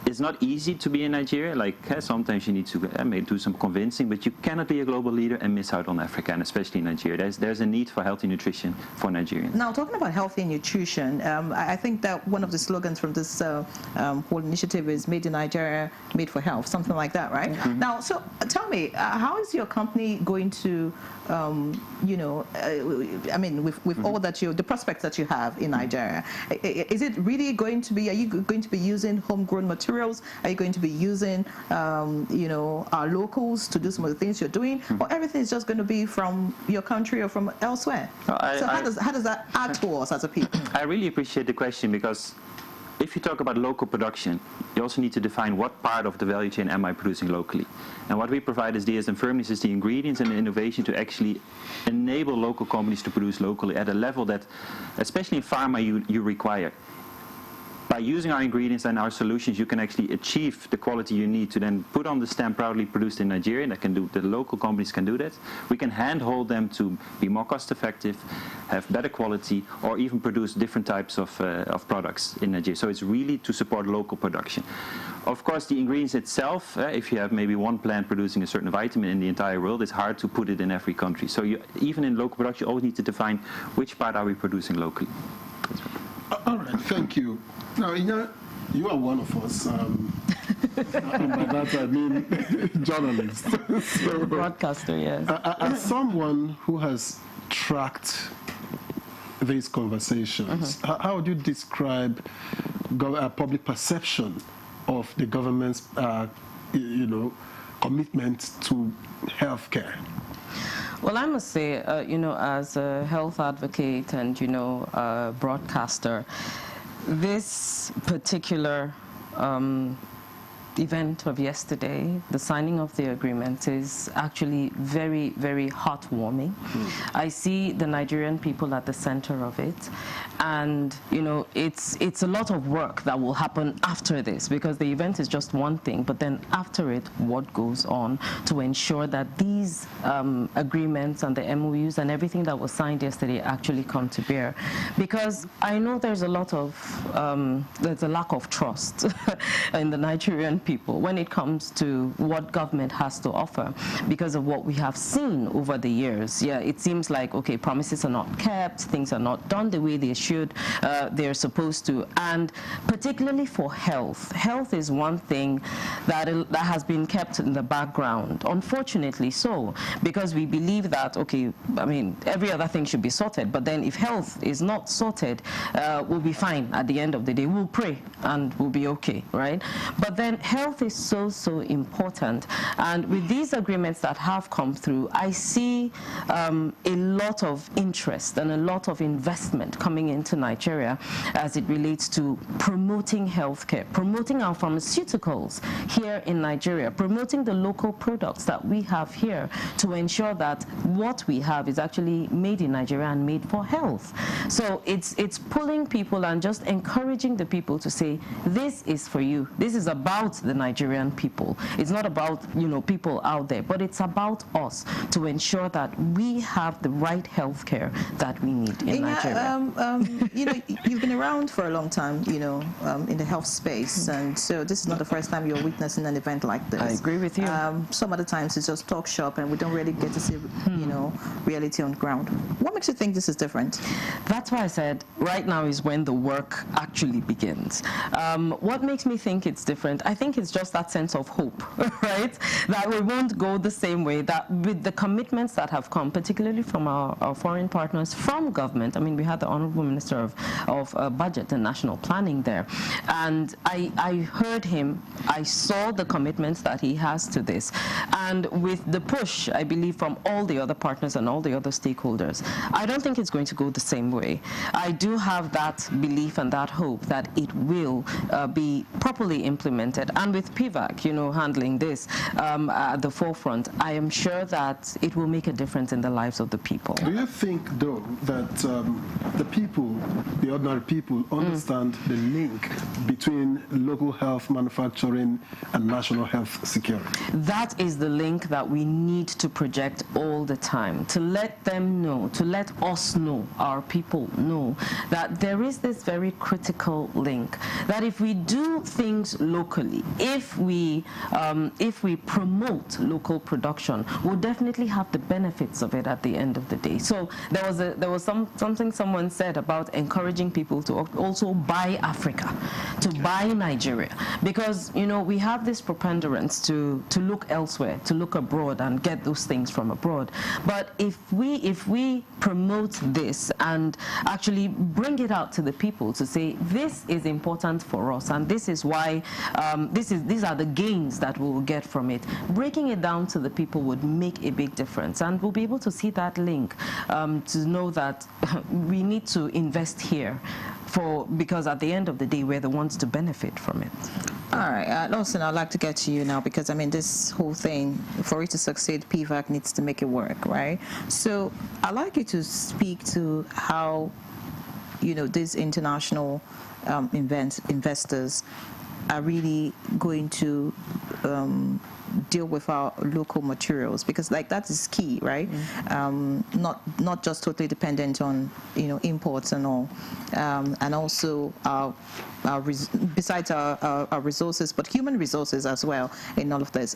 It's not easy to be in Nigeria. Like sometimes you need to do some convincing, but you cannot be a global leader and miss out on Africa, and especially Nigeria. There's a need for healthy nutrition for Nigerians. Now, talking about healthy nutrition, I think that one of the slogans from this whole initiative is "Made in Nigeria, Made for Health," something like that, right? Mm-hmm. Now, so tell me, how is your company going to, with all that the prospects that you have in Nigeria, is it really going to be? Are you going to be using homegrown materials? Are you going to be using, our locals to do some of the things you're doing, or everything is just going to be from your country or from elsewhere? How does that add to us as a people? I really appreciate the question, because if you talk about local production, you also need to define what part of the value chain am I producing locally. And what we provide as DSM Firmenich is the ingredients and the innovation to actually enable local companies to produce locally at a level that, especially in pharma, you require. By using our ingredients and our solutions, you can actually achieve the quality you need to then put on the stamp "proudly produced in Nigeria." The local companies can do that. We can handhold them to be more cost effective, have better quality, or even produce different types of products in Nigeria. So it's really to support local production. Of course, the ingredients itself, if you have maybe one plant producing a certain vitamin in the entire world, it's hard to put it in every country. So even in local production, you always need to define which part are we producing locally. All right, thank you. Now, you are one of us. And by that I mean journalist. Broadcaster, yes. As someone who has tracked these conversations, how would you describe public perception of the government's, commitment to healthcare? Well, I must say, as a health advocate and, broadcaster, this particular event of yesterday, the signing of the agreement, is actually very, very heartwarming. I see the Nigerian people at the center of it, and it's a lot of work that will happen after this, because the event is just one thing, but then after it, what goes on to ensure that these agreements and the MOUs and everything that was signed yesterday actually come to bear. Because I know there's a lot of there's a lack of trust in the Nigerian people when it comes to what government has to offer, because of what we have seen over the years. Yeah, it seems like, okay, promises are not kept, things are not done the way they should, they're supposed to. And particularly for health, health is one thing that has been kept in the background, unfortunately so, because we believe that, okay, every other thing should be sorted, but then if health is not sorted, we'll be fine at the end of the day. We'll pray and we'll be okay, right? But then health is so important, and with these agreements that have come through, I see a lot of interest and a lot of investment coming into Nigeria as it relates to promoting healthcare, promoting our pharmaceuticals here in Nigeria, promoting the local products that we have here to ensure that what we have is actually made in Nigeria and made for health. So it's pulling people and just encouraging the people to say, this is for you. This is about the Nigerian people. It's not about, people out there, but it's about us to ensure that we have the right health care that we need in Nigeria. You've been around for a long time, in the health space, and so this is not the first time you're witnessing an event like this. I agree with you. Some other times it's just talk shop, and we don't really get to see, reality on the ground. What makes you think this is different? That's why I said right now is when the work actually begins. What makes me think it's different? I think it's just that sense of hope, right? That we won't go the same way, that with the commitments that have come, particularly from our foreign partners, from government. We had the Honorable Minister of Budget and National Planning there, and I heard him, I saw the commitments that he has to this, and with the push, I believe, from all the other partners and all the other stakeholders, I don't think it's going to go the same way. I do have that belief and that hope that it will be properly implemented, And with PVAC, handling this at the forefront, I am sure that it will make a difference in the lives of the people. Do you think, though, that the ordinary people, understand the link between local health manufacturing and national health security? That is the link that we need to project all the time, to let them know, to let us know, our people know, that there is this very critical link, that if we do things locally, if we promote local production, we'll definitely have the benefits of it at the end of the day. So there was something someone said about encouraging people to also buy Africa, to buy Nigeria, because we have this preponderance to look elsewhere, to look abroad and get those things from abroad. But if we promote this and actually bring it out to the people to say this is important for us and this is why these are the gains that we'll get from it, breaking it down to the people would make a big difference, and we'll be able to see that link, to know that we need to invest here because at the end of the day we're the ones to benefit from it. All right, Lawson, I'd like to get to you now, because this whole thing, for it to succeed, PVAC needs to make it work, right? So I'd like you to speak to how these international investors are really going to deal with our local materials, because that is key, right? Not just totally dependent on imports and all, and also besides our resources, but human resources as well in all of this.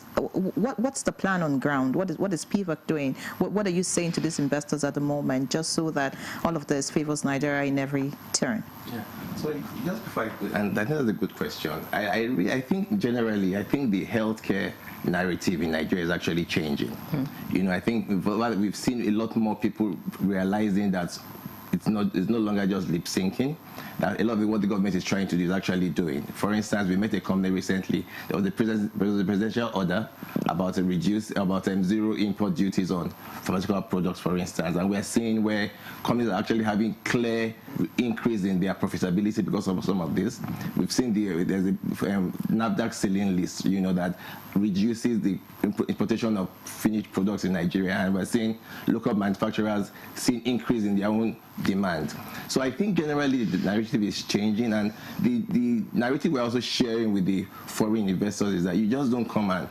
What's the plan on ground? What is PVAC doing? What are you saying to these investors at the moment, just so that all of this favors Nigeria in every turn? Yeah. So just before and I think that's a good question. I think generally, the healthcare narrative in Nigeria is actually changing. I think we've seen a lot more people realizing that it's no longer just lip syncing, that a lot of what the government is trying to do is actually doing. For instance, we met a company recently. There was a presidential order about zero import duties on pharmaceutical products, for instance, and we're seeing where companies are actually having clear increase in their profitability because of some of this. We've seen there's a NAFDAC ceiling list, that reduces the importation of finished products in Nigeria, and we're seeing local manufacturers seeing increase in their own demand. So I think generally the narrative is changing, and the narrative we're also sharing with the foreign investors is that you just don't come and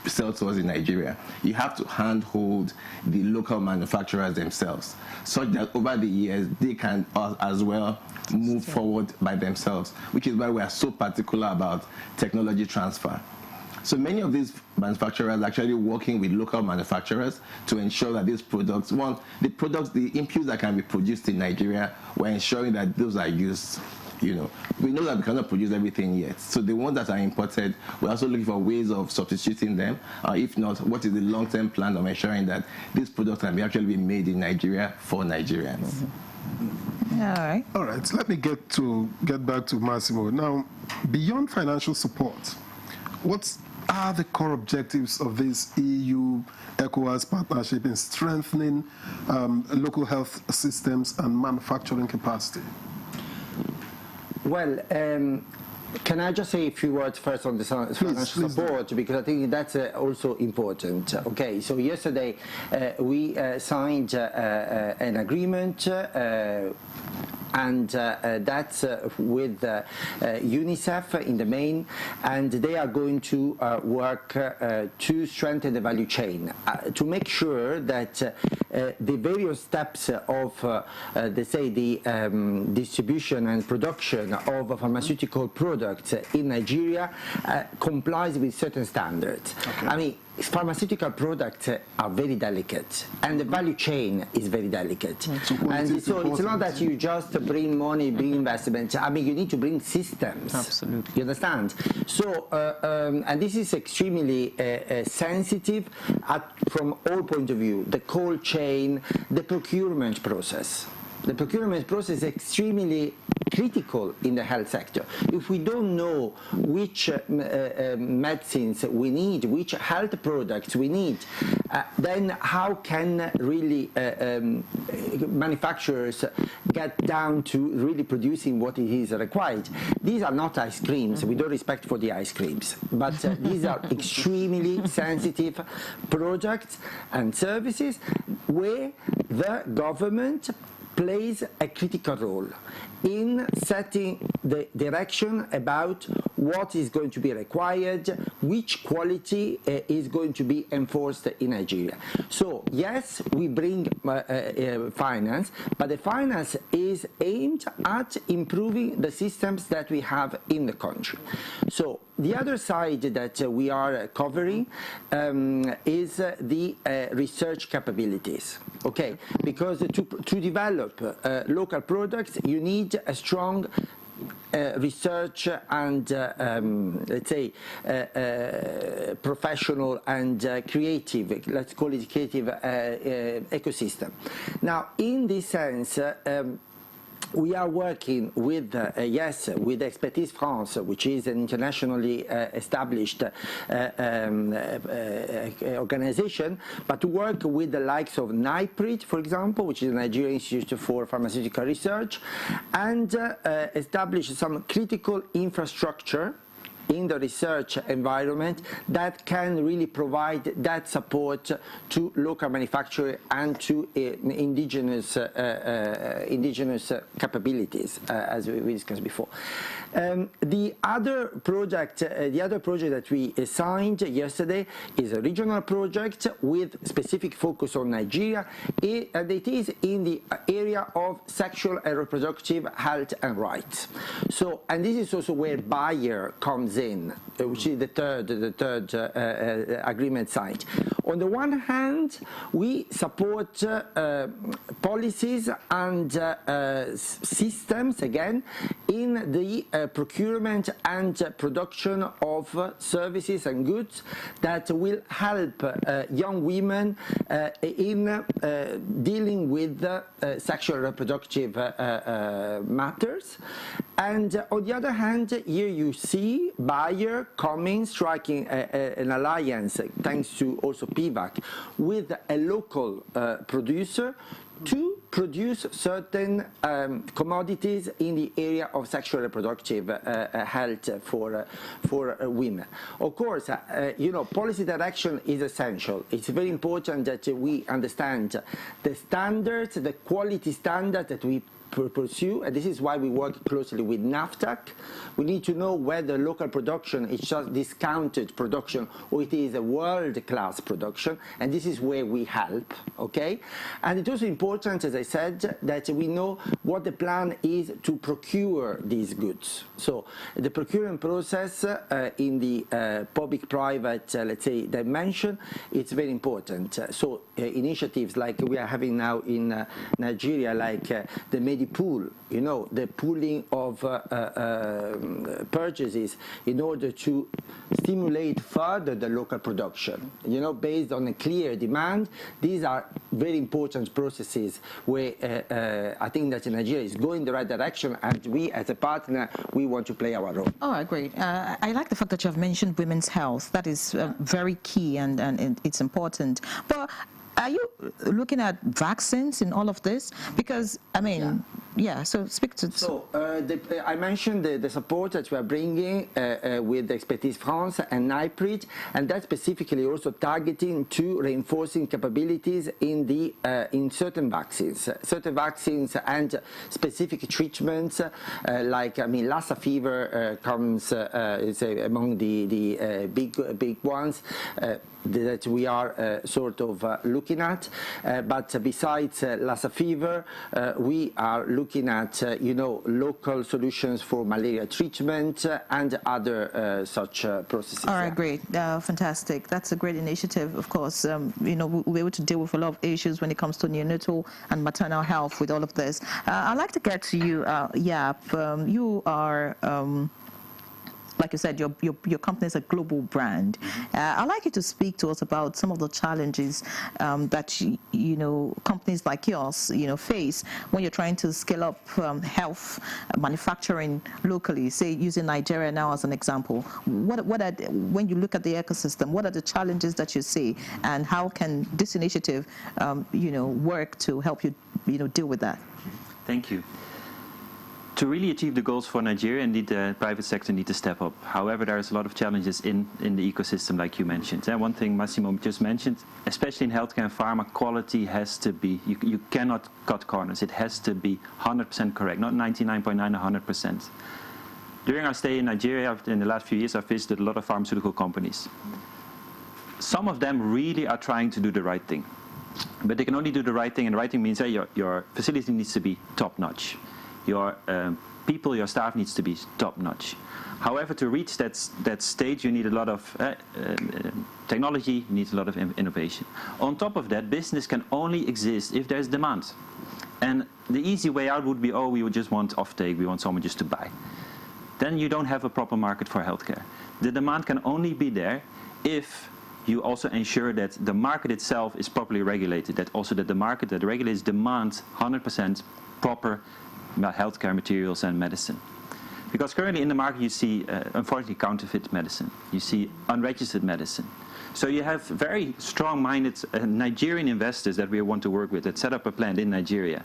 sell to us in Nigeria. You have to handhold the local manufacturers themselves, such that over the years they can as well move forward by themselves, which is why we are so particular about technology transfer. So many of these manufacturers are actually working with local manufacturers to ensure that these products, the inputs that can be produced in Nigeria, we're ensuring that those are used. We know that we cannot produce everything yet. So the ones that are imported, we're also looking for ways of substituting them. If not, what is the long-term plan of ensuring that these products can actually be made in Nigeria for Nigerians? All right. So let me get back to Massimo. Now, beyond financial support, what are the core objectives of this EU-ECOWAS partnership in strengthening local health systems and manufacturing capacity? Well, can I just say a few words first on the financial support, because I think that's also important. Okay, so yesterday we signed an agreement, and that's with UNICEF in the main, and they are going to work to strengthen the value chain, to make sure that the various steps of, the distribution and production of pharmaceutical products in Nigeria complies with certain standards. Okay. I mean, pharmaceutical products are very delicate, and the value chain is very delicate. And so it's not that you just bring money, bring investment. I mean, you need to bring systems. Absolutely. You understand? So, and this is extremely sensitive from all point of view. The cold chain, the procurement process. The procurement process is extremely critical in the health sector. If we don't know which medicines we need, which health products we need, then how can really manufacturers get down to really producing what is required? These are not ice creams. We don't respect for the ice creams, but these are extremely sensitive products and services where the government plays a critical role in setting the direction about what is going to be required, which quality is going to be enforced in Nigeria. So yes, we bring finance, but the finance is aimed at improving the systems that we have in the country. So the other side that we are covering is the research capabilities. Okay, because to develop local products, you need a strong research and let's say professional and creative, let's call it creative ecosystem. Now, in this sense, we are working with, yes, with Expertise France, which is an internationally established organization, but to work with the likes of NIPRIT, for example, which is the Nigerian Institute for Pharmaceutical Research, and establish some critical infrastructure in the research environment that can really provide that support to local manufacturers and to indigenous capabilities, as we discussed before. The other project that we signed yesterday is a regional project with specific focus on Nigeria, and it is in the area of sexual and reproductive health and rights. So, and this is also where Bayer comes in, which is the third agreement signed. On the one hand, we support policies and systems, again, in the procurement and production of services and goods that will help young women in dealing with sexual and reproductive matters. And on the other hand, here you see Bayer coming, striking an alliance, thanks to also PVAC, with a local producer to produce certain commodities in the area of sexual reproductive health for women. Of course, you know, policy direction is essential. It's very important that we understand the standards, the quality standards that we pursue, and this is why we work closely with NAFTAC. We need to know whether local production is just discounted production or it is a world-class production, and this is where we help, okay? And it's also important, as I said, that we know what the plan is to procure these goods. So the procurement process in the public-private, let's say, dimension, it's very important. So initiatives like we are having now in Nigeria, like the Medipool, you know, the pooling of purchases in order to stimulate further the local production, you know, based on a clear demand. These are very important processes where I think that Nigeria is going the right direction, and we as a partner, we want to play our role. Oh, great. I like the fact that you have mentioned women's health. That is very key, and it's important. But are you looking at vaccines in all of this? Because, I mean, yeah, so speak to... So, I mentioned the support that we are bringing with Expertise France and NIPRIT, and that's specifically also targeting to reinforcing capabilities in the in certain vaccines and specific treatments, like, I mean, Lassa fever comes is among the big ones that we are sort of looking at, but besides Lassa fever, we are looking at you know, local solutions for malaria treatment and other such processes. All right, great, fantastic. That's a great initiative. Of course, you know, we'll be able to deal with a lot of issues when it comes to neonatal and maternal health with all of this. I'd like to get to you, Yap. You are like you said, your company is a global brand. I'd like you to speak to us about some of the challenges that you know companies like yours face when you're trying to scale up health manufacturing locally. Say using Nigeria now as an example. When you look at the ecosystem, what are the challenges that you see, and how can this initiative work to help you deal with that? Thank you. To really achieve the goals for Nigeria, indeed, the private sector need to step up. However, there's a lot of challenges in the ecosystem, like you mentioned. And one thing Massimo just mentioned, especially in healthcare and pharma, quality has to be, you cannot cut corners. It has to be 100% correct, not 99.9, 100%. During our stay in Nigeria, in the last few years, I've visited a lot of pharmaceutical companies. Some of them really are trying to do the right thing. But they can only do the right thing, and the right thing means that your facility needs to be top-notch. Your people, your staff needs to be top-notch. However, to reach that stage, you need a lot of technology, you need a lot of innovation. On top of that, business can only exist if there's demand. And the easy way out would be, we would just want offtake, we want someone just to buy. Then you don't have a proper market for healthcare. The demand can only be there if you also ensure that the market itself is properly regulated, that also that the market that regulates demands 100% proper healthcare materials and medicine. Because currently in the market you see, unfortunately, counterfeit medicine. You see unregistered medicine. So you have very strong-minded Nigerian investors that we want to work with that set up a plant in Nigeria.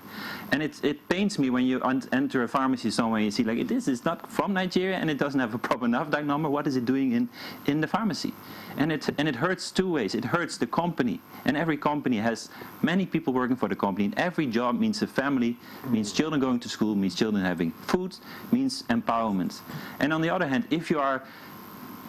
And it pains me when you enter a pharmacy somewhere and you see, like, this is not from Nigeria and it doesn't have a proper NAFDAC number. What is it doing in the pharmacy? And it hurts two ways. It hurts the company. And every company has many people working for the company. And every job means a family, means children going to school, means children having food, means empowerment. And on the other hand, if you are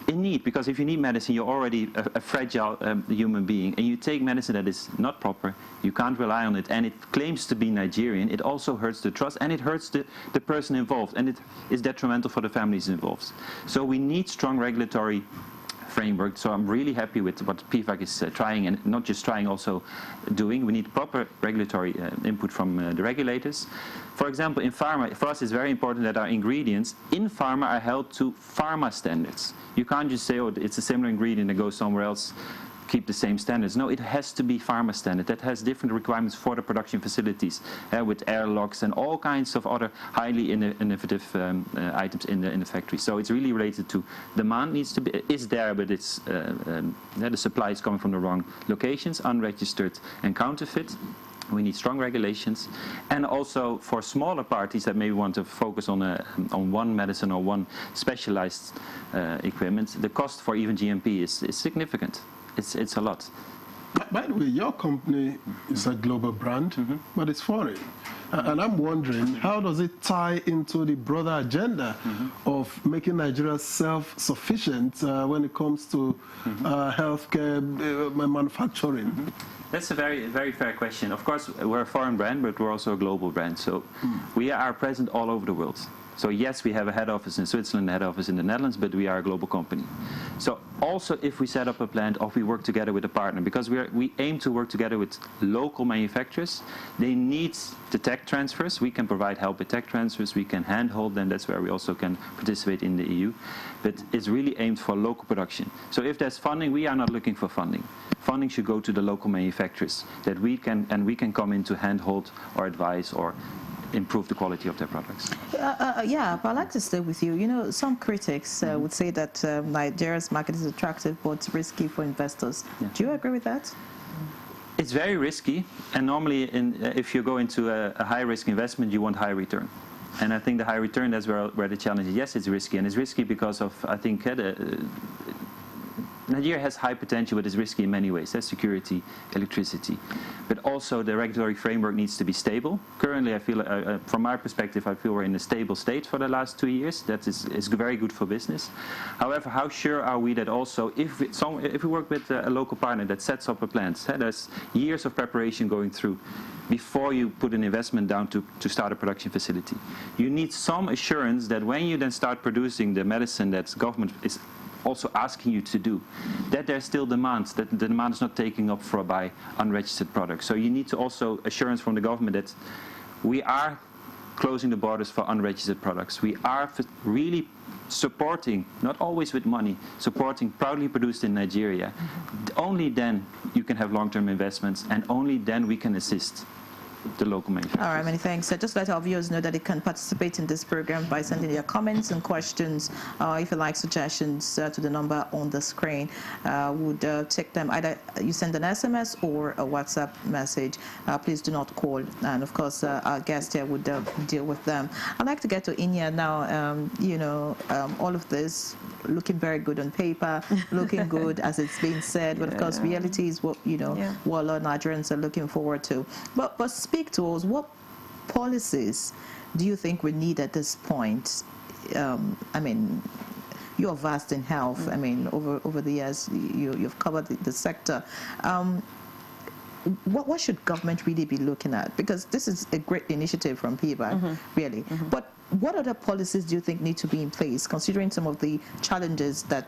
in need, because if you need medicine, you're already a fragile human being, and you take medicine that is not proper, you can't rely on it, and it claims to be Nigerian, it also hurts the trust, and it hurts the person involved, and it is detrimental for the families involved. So we need strong regulatory framework. So I'm really happy with what PFAC is trying, and not just trying, also doing. We need proper regulatory input from the regulators. For example, in pharma, for us it's very important that our ingredients in pharma are held to pharma standards. You can't just say, it's a similar ingredient and go somewhere else, keep the same standards. No, it has to be pharma standard. That has different requirements for the production facilities, with air locks and all kinds of other highly innovative items in the factory. So it's really related to demand is there, but it's the supply is coming from the wrong locations, unregistered and counterfeit. We need strong regulations, and also for smaller parties that maybe want to focus on one medicine or one specialized equipment, the cost for even GMP is significant. It's a lot. By the way, your company is a global brand, but it's foreign. And I'm wondering, how does it tie into the broader agenda of making Nigeria self-sufficient when it comes to healthcare manufacturing? That's a very, very fair question. Of course, we're a foreign brand, but we're also a global brand. So we are present all over the world. So yes, we have a head office in Switzerland, a head office in the Netherlands, but we are a global company. So also if we set up a plant or we work together with a partner, because we aim to work together with local manufacturers, they need the tech transfers. We can provide help with tech transfers, we can handhold them, that's where we also can participate in the EU. But it's really aimed for local production. So if there's funding, we are not looking for funding. Funding should go to the local manufacturers that we can come in to handhold or advise or improve the quality of their products. Yeah, but I'd like to stay with you. You know, some critics would say that Nigeria's market is attractive but risky for investors. Yeah. Do you agree with that? It's very risky, and normally if you go into a high-risk investment, you want high return. And I think the high return, that's where the challenge is. Yes, it's risky, and it's risky because of, I think, Nigeria has high potential, but it's risky in many ways. That's security, electricity. But also the regulatory framework needs to be stable. Currently, I feel, from my perspective, I feel we're in a stable state for the last 2 years. That is very good for business. However, how sure are we that also, if we work with a local partner that sets up a plant, there's years of preparation going through before you put an investment down to start a production facility. You need some assurance that when you then start producing the medicine that government is also asking you to do, that there's still demand, that the demand is not taken up by unregistered products. So you need to also assurance from the government that we are closing the borders for unregistered products. We are really supporting, not always with money, supporting proudly produced in Nigeria, only then you can have long-term investments, and only then we can assist the local manufacturers. All right, many thanks. So just let our viewers know that they can participate in this program by sending their comments and questions, if you like suggestions, to the number on the screen. Would take them, either you send an SMS or a WhatsApp message. Please do not call, and of course our guest here would deal with them. I'd like to get to Inya now. All of this looking very good on paper, looking good as it's been said, but of course reality is what what a lot of Nigerians are looking forward to. But speak to us, what policies do you think we need at this point? I mean, you're vast in health. I mean, over the years, you've covered the sector. What should government really be looking at? Because this is a great initiative from PBAC, really. But what other policies do you think need to be in place, considering some of the challenges that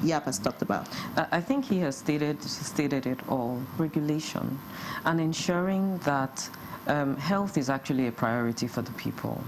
Yap has talked about? I think he has stated it all. Regulation and ensuring that health is actually a priority for the people.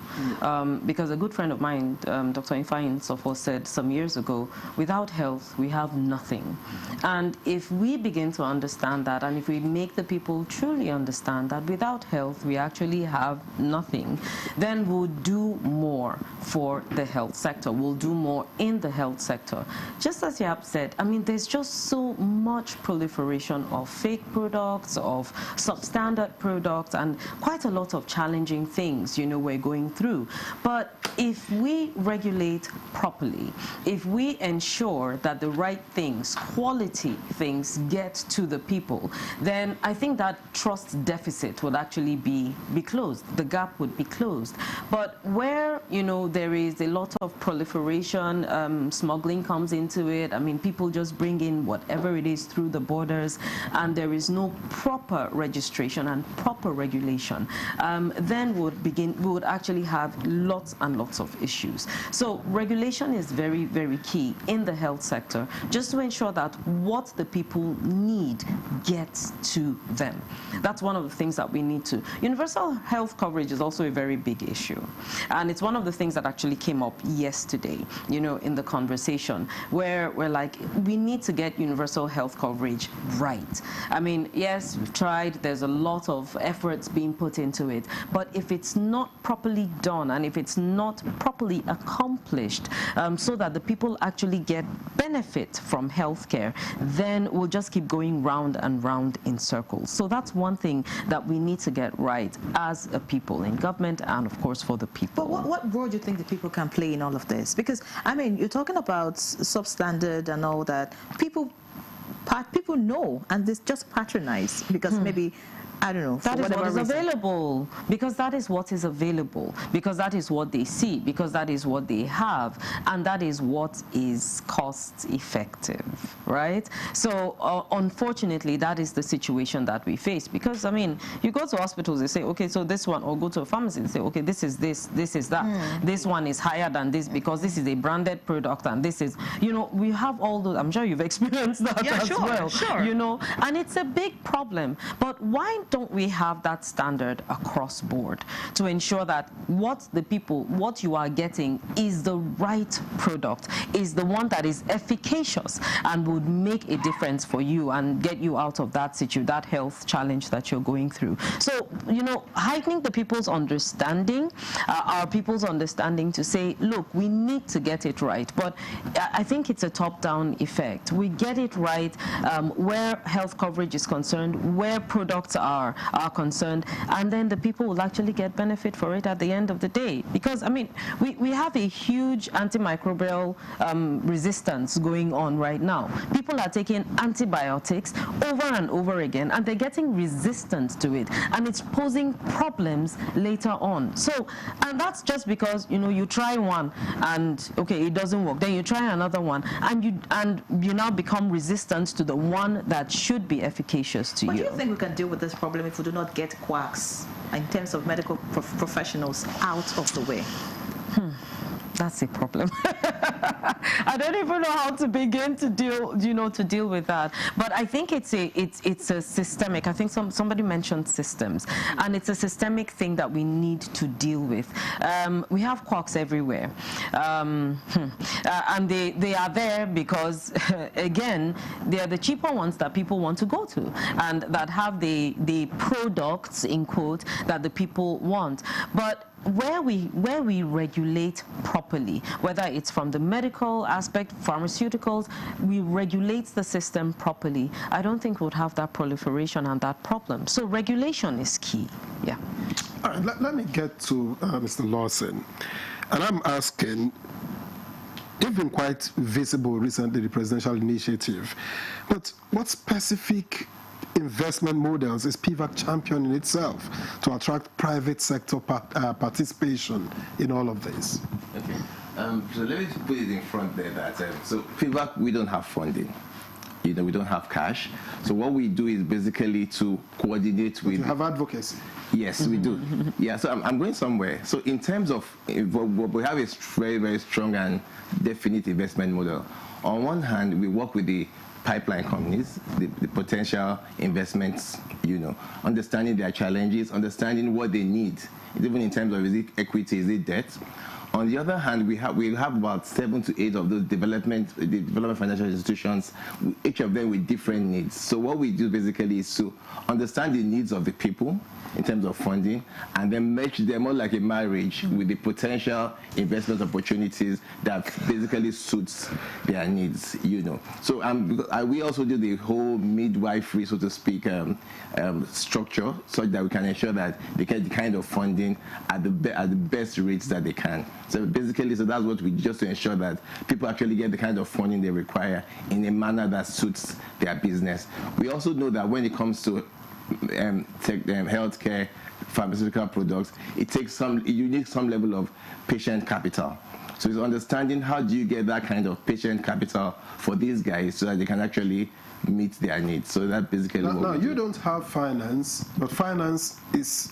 Because a good friend of mine, Dr. Ifeanyi Nsofo, said some years ago, without health, we have nothing. And if we begin to understand that, and if we make the people truly understand that without health, we actually have nothing, then we'll do more for the health sector. We'll do more in the health sector. Just as Yap said, I mean, there's just so much proliferation of fake products, of substandard products, and quite a lot of challenging things, we're going through. But if we regulate properly, if we ensure that the right things, quality things, get to the people, then I think that trust deficit would actually be closed. The gap would be closed. But where, there is a lot of proliferation, smuggling comes into it. I mean, people just bring in whatever it is through the borders, and there is no proper registration and proper regulation. Then we would actually have lots and lots of issues. So regulation is very, very key in the health sector, just to ensure that what the people need gets to them. That's one of the things that we need to. Universal health coverage is also a very big issue. And it's one of the things that actually came up yesterday, in the conversation, where we're like, we need to get universal health coverage right. I mean, yes, we've tried, there's a lot of efforts being put into it, but if it's not properly done and if it's not properly accomplished, so that the people actually get benefit from healthcare, then we'll just keep going round and round in circles. So that's one thing that we need to get right as a people in government and, of course, for the people. But what role do you think the people can play in all of this? Because, I mean, you're talking about substandard and all that. People know, and they just patronize because maybe, I don't know, that is what is available, because that is what is available, because that is what they see, because that is what they have, and that is what is cost effective, right? So unfortunately, that is the situation that we face, because, I mean, you go to hospitals, they say, okay, so this one, or go to a pharmacy, they say, okay, this is this is that. This one is higher than this because this is a branded product, and this is, we have all those. I'm sure you've experienced that as well. Sure. And it's a big problem. But why don't we have that standard across board to ensure that what you are getting is the right product, is the one that is efficacious and would make a difference for you and get you out of that that health challenge that you're going through. So, heightening the people's understanding, our people's understanding to say, look, we need to get it right. But I think it's a top-down effect. We get it right where health coverage is concerned, where products are concerned, and then the people will actually get benefit for it at the end of the day. Because, I mean, we have a huge antimicrobial resistance going on right now. People are taking antibiotics over and over again, and they're getting resistant to it, and it's posing problems later on. So, and that's just because, you try one, and, okay, it doesn't work. Then you try another one, and you now become resistant to the one that should be efficacious to you. But do you think we can deal with this problem if we do not get quacks in terms of medical professionals out of the way? That's a problem. I don't even know how to begin to deal with that. But I think it's a systemic. I think somebody mentioned systems, and it's a systemic thing that we need to deal with. We have quacks everywhere, and they are there because again, they are the cheaper ones that people want to go to, and that have the products in quote that the people want. But where we regulate properly, whether it's from the medical aspect, pharmaceuticals, we regulate the system properly, I don't think we'll have that proliferation and that problem. So regulation is key. Yeah. All right, let me get to Mr. Lawson. And I'm asking, it's been quite visible recently, the presidential initiative, but what specific investment models is PVAC championing itself to attract private sector participation in all of this? Okay. So let me put it in front there that so PVAC, we don't have funding. We don't have cash. So what we do is basically to coordinate with. You have advocacy. Yes, we do. Yeah, so I'm going somewhere. So in terms of, we have a very, very strong and definite investment model. On one hand, we work with the pipeline companies, the potential investments, understanding their challenges, understanding what they need, even in terms of is it equity, is it debt. On the other hand, we have about 7 to 8 of those development financial institutions, each of them with different needs. So what we do basically is to understand the needs of the people in terms of funding, and then match them more like a marriage with the potential investment opportunities that basically suits their needs, So we also do the whole midwifery, so to speak, structure, so that we can ensure that they get the kind of funding at the best rates that they can. So basically, that's what we do, just to ensure that people actually get the kind of funding they require in a manner that suits their business. We also know that when it comes to healthcare, pharmaceutical products, you need some level of patient capital. So it's understanding how do you get that kind of patient capital for these guys so that they can actually meet their needs. So that basically now you don't have finance, but finance is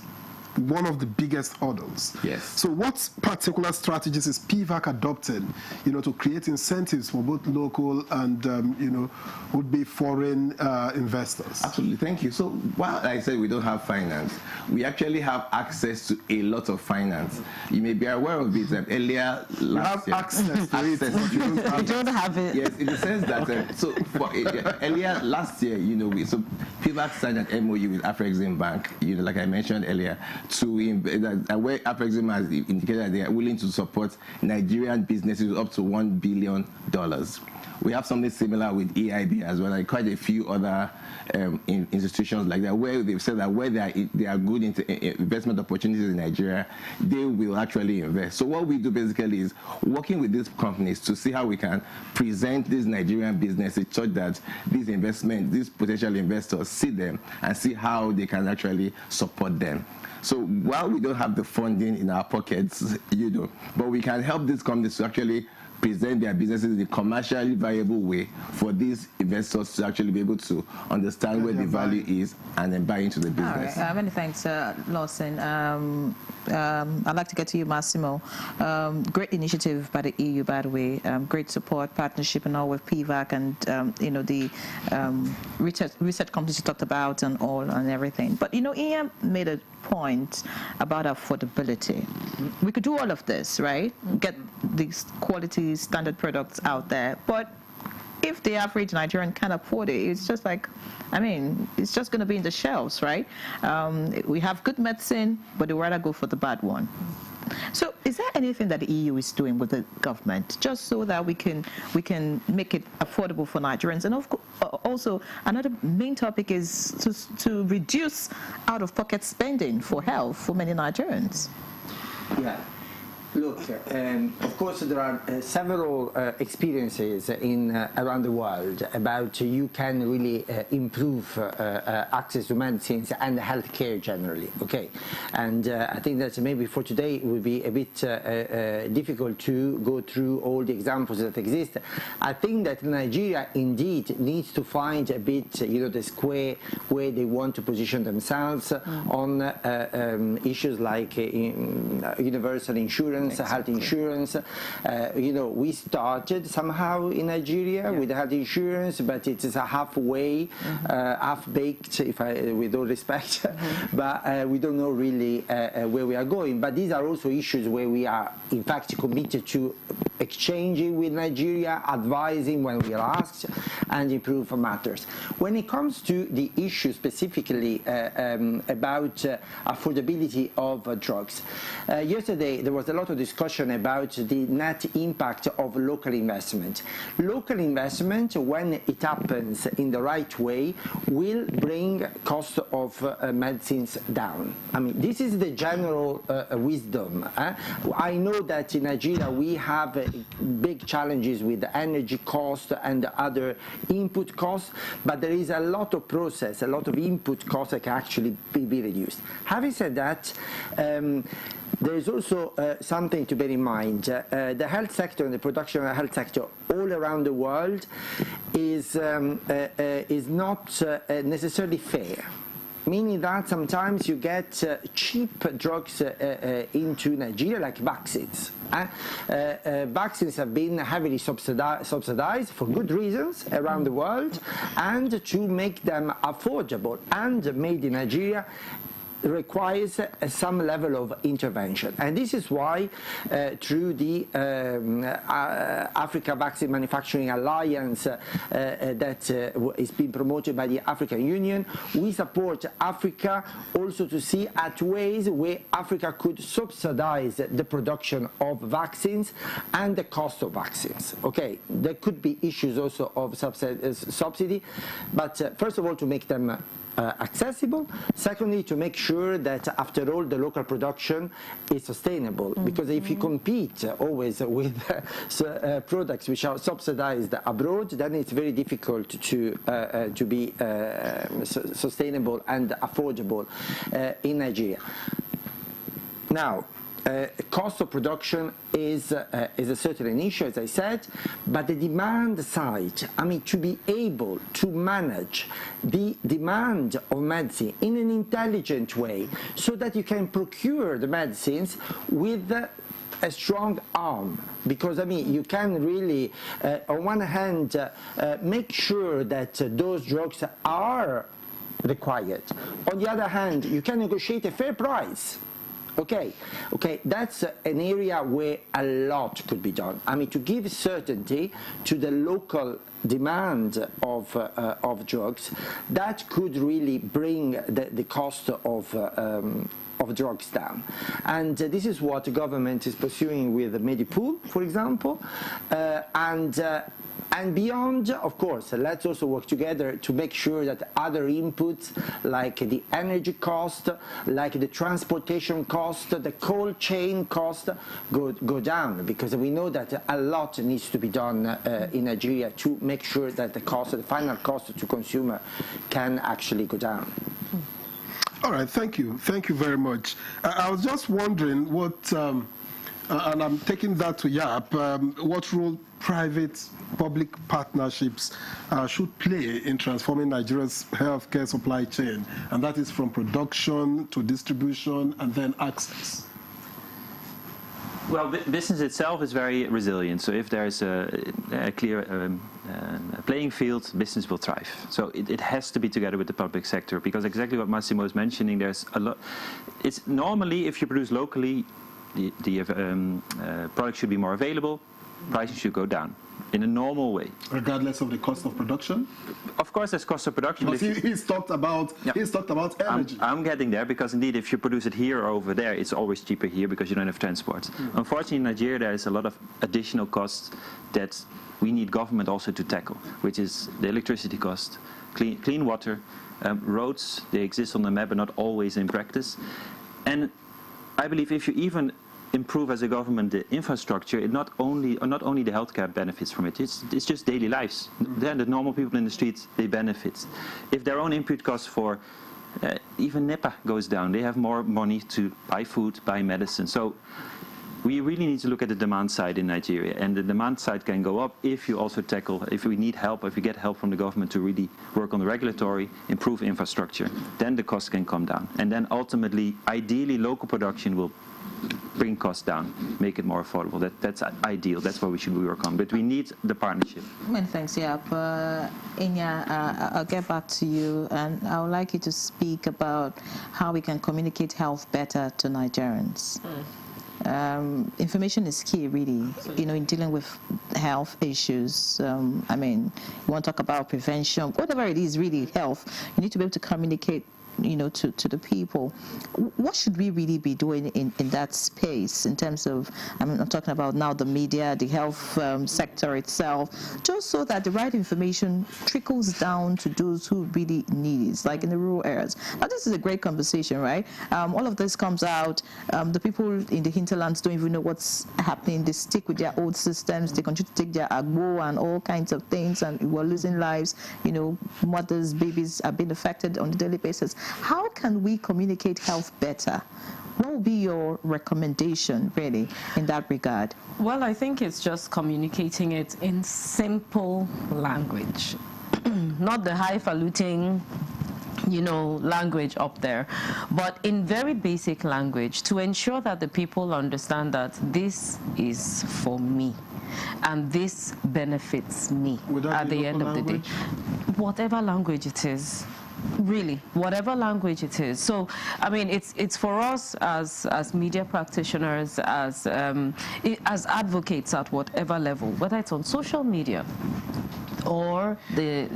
one of the biggest hurdles. Yes. So what particular strategies is PVAC adopting, to create incentives for both local and, would-be foreign investors? Absolutely, thank you. So while I said we don't have finance, we actually have access to a lot of finance. You may be aware of it. Earlier last year, access to it. You don't have it. Yes, in the sense that earlier last year, so PVAC signed an MOU with Afrexim Bank, like I mentioned earlier, where Afrexim has indicated that they are willing to support Nigerian businesses up to $1 billion. We have something similar with EIB as well, like quite a few other institutions like that, where they've said that where they are good investment opportunities in Nigeria, they will actually invest. So what we do basically is working with these companies to see how we can present these Nigerian businesses so that these potential investors see them and see how they can actually support them. So while we don't have the funding in our pockets, but we can help these companies to actually present their businesses in a commercially viable way for these investors to actually be able to understand where the value is and then buy into the business. All right. Many thanks, Lawson. I'd like to get to you, Massimo. Great initiative by the EU, by the way. Great support, partnership, and all with PVAC and the research companies you talked about and all and everything. But EM made a point about affordability. We could do all of this, right? Get these quality standard products out there, but if the average Nigerian can't afford it, it's just like, it's just going to be in the shelves, right? We have good medicine, but they rather go for the bad one. So is there anything that the EU is doing with the government just so that we can make it affordable for Nigerians? And of course, also another main topic is to reduce out-of-pocket spending for health for many Nigerians. Yeah. Look, of course, there are several experiences around the world about you can really improve access to medicines and healthcare generally. Okay, and I think that maybe for today it would be a bit difficult to go through all the examples that exist. I think that Nigeria indeed needs to find a bit, the square where they want to position themselves on issues like universal insurance. insurance, health insurance. We started somehow in Nigeria with health insurance, but it is a halfway, half-baked, with all respect, but we don't know really where we are going. But these are also issues where we are, in fact, committed to exchanging with Nigeria, advising when we are asked, and improve matters. When it comes to the issue specifically about affordability of drugs, yesterday there was a lot of discussion about the net impact of local investment. Local investment, when it happens in the right way, will bring cost of medicines down. I mean, this is the general wisdom. I know that in Nigeria we have big challenges with the energy cost and other input costs, but there is a lot of process, a lot of input costs that can actually be reduced. Having said that, there is also something to bear in mind. The health sector and the production of the health sector all around the world is not necessarily fair. Meaning that sometimes you get cheap drugs into Nigeria, like vaccines. Vaccines have been heavily subsidized for good reasons around the world, and to make them affordable and made in Nigeria requires some level of intervention. And this is why through the Africa Vaccine Manufacturing Alliance that is being promoted by the African Union, we support Africa also to see at ways where Africa could subsidize the production of vaccines and the cost of vaccines. Okay, there could be issues also of subsidy, but first of all, to make them accessible. Secondly, to make sure that after all the local production is sustainable, because if you compete always with products which are subsidized abroad, then it's very difficult to be sustainable and affordable in Nigeria. Now, cost of production is a certain issue, as I said, but the demand side, I mean, to be able to manage the demand of medicine in an intelligent way so that you can procure the medicines with a strong arm, because I mean you can really on one hand make sure that those drugs are required, on the other hand you can negotiate a fair price. Okay, that's an area where a lot could be done. I mean, to give certainty to the local demand of drugs, that could really bring the cost of drugs down. And this is what the government is pursuing with the Medipool, for example, and beyond, of course, let's also work together to make sure that other inputs like the energy cost, like the transportation cost, the cold chain cost go down, because we know that a lot needs to be done in Nigeria to make sure that the final cost to consumer can actually go down. All right, thank you very much. I was just wondering what, and I'm taking that to YAP, what role private-public partnerships should play in transforming Nigeria's healthcare supply chain, and that is from production to distribution and then access. Well, business itself is very resilient, so if there's a clear playing field, business will thrive. So it has to be together with the public sector, because exactly what Massimo is mentioning, there's a lot. It's normally, if you produce locally, the product should be more available, prices should go down in a normal way. Regardless of the cost of production? Of course, there's cost of production. But he's talked about energy. I'm getting there, because indeed, if you produce it here or over there, it's always cheaper here because you don't have transport. Unfortunately, in Nigeria, there is a lot of additional costs that we need government also to tackle, which is the electricity cost, clean water, roads. They exist on the map, but not always in practice. And I believe if you even improve as a government the infrastructure, it not only the healthcare benefits from it, it's just daily lives. Then the normal people in the streets, they benefit. If their own input costs for even NEPA goes down, they have more money to buy food, buy medicine. So we really need to look at the demand side in Nigeria, and the demand side can go up if you also tackle, if we need help, if we get help from the government to really work on the regulatory, improve infrastructure, then the cost can come down. And then ultimately, ideally, local production will bring costs down, make it more affordable. That's ideal. That's what we should work on. But we need the partnership. Many thanks, Inya, I'll get back to you, and I would like you to speak about how we can communicate health better to Nigerians. Information is key, really, in dealing with health issues. I mean, you want to talk about prevention, whatever it is, really, health, you need to be able to communicate to the people. What should we really be doing in that space in terms of, I'm talking about now the media, the health sector itself, just so that the right information trickles down to those who really need it, like in the rural areas. Now, this is a great conversation, right? All of this comes out. The people in the hinterlands don't even know what's happening. They stick with their old systems. They continue to take their agbo and all kinds of things, and we're losing lives. Mothers, babies are being affected on a daily basis. How can we communicate health better? What would be your recommendation, really, in that regard? Well, I think it's just communicating it in simple language, not the highfalutin, language up there, but in very basic language, to ensure that the people understand that this is for me and this benefits me at the end of the day. Whatever language it is. Really, whatever language it is. So, I mean, it's for us as media practitioners, as advocates at whatever level, whether it's on social media or the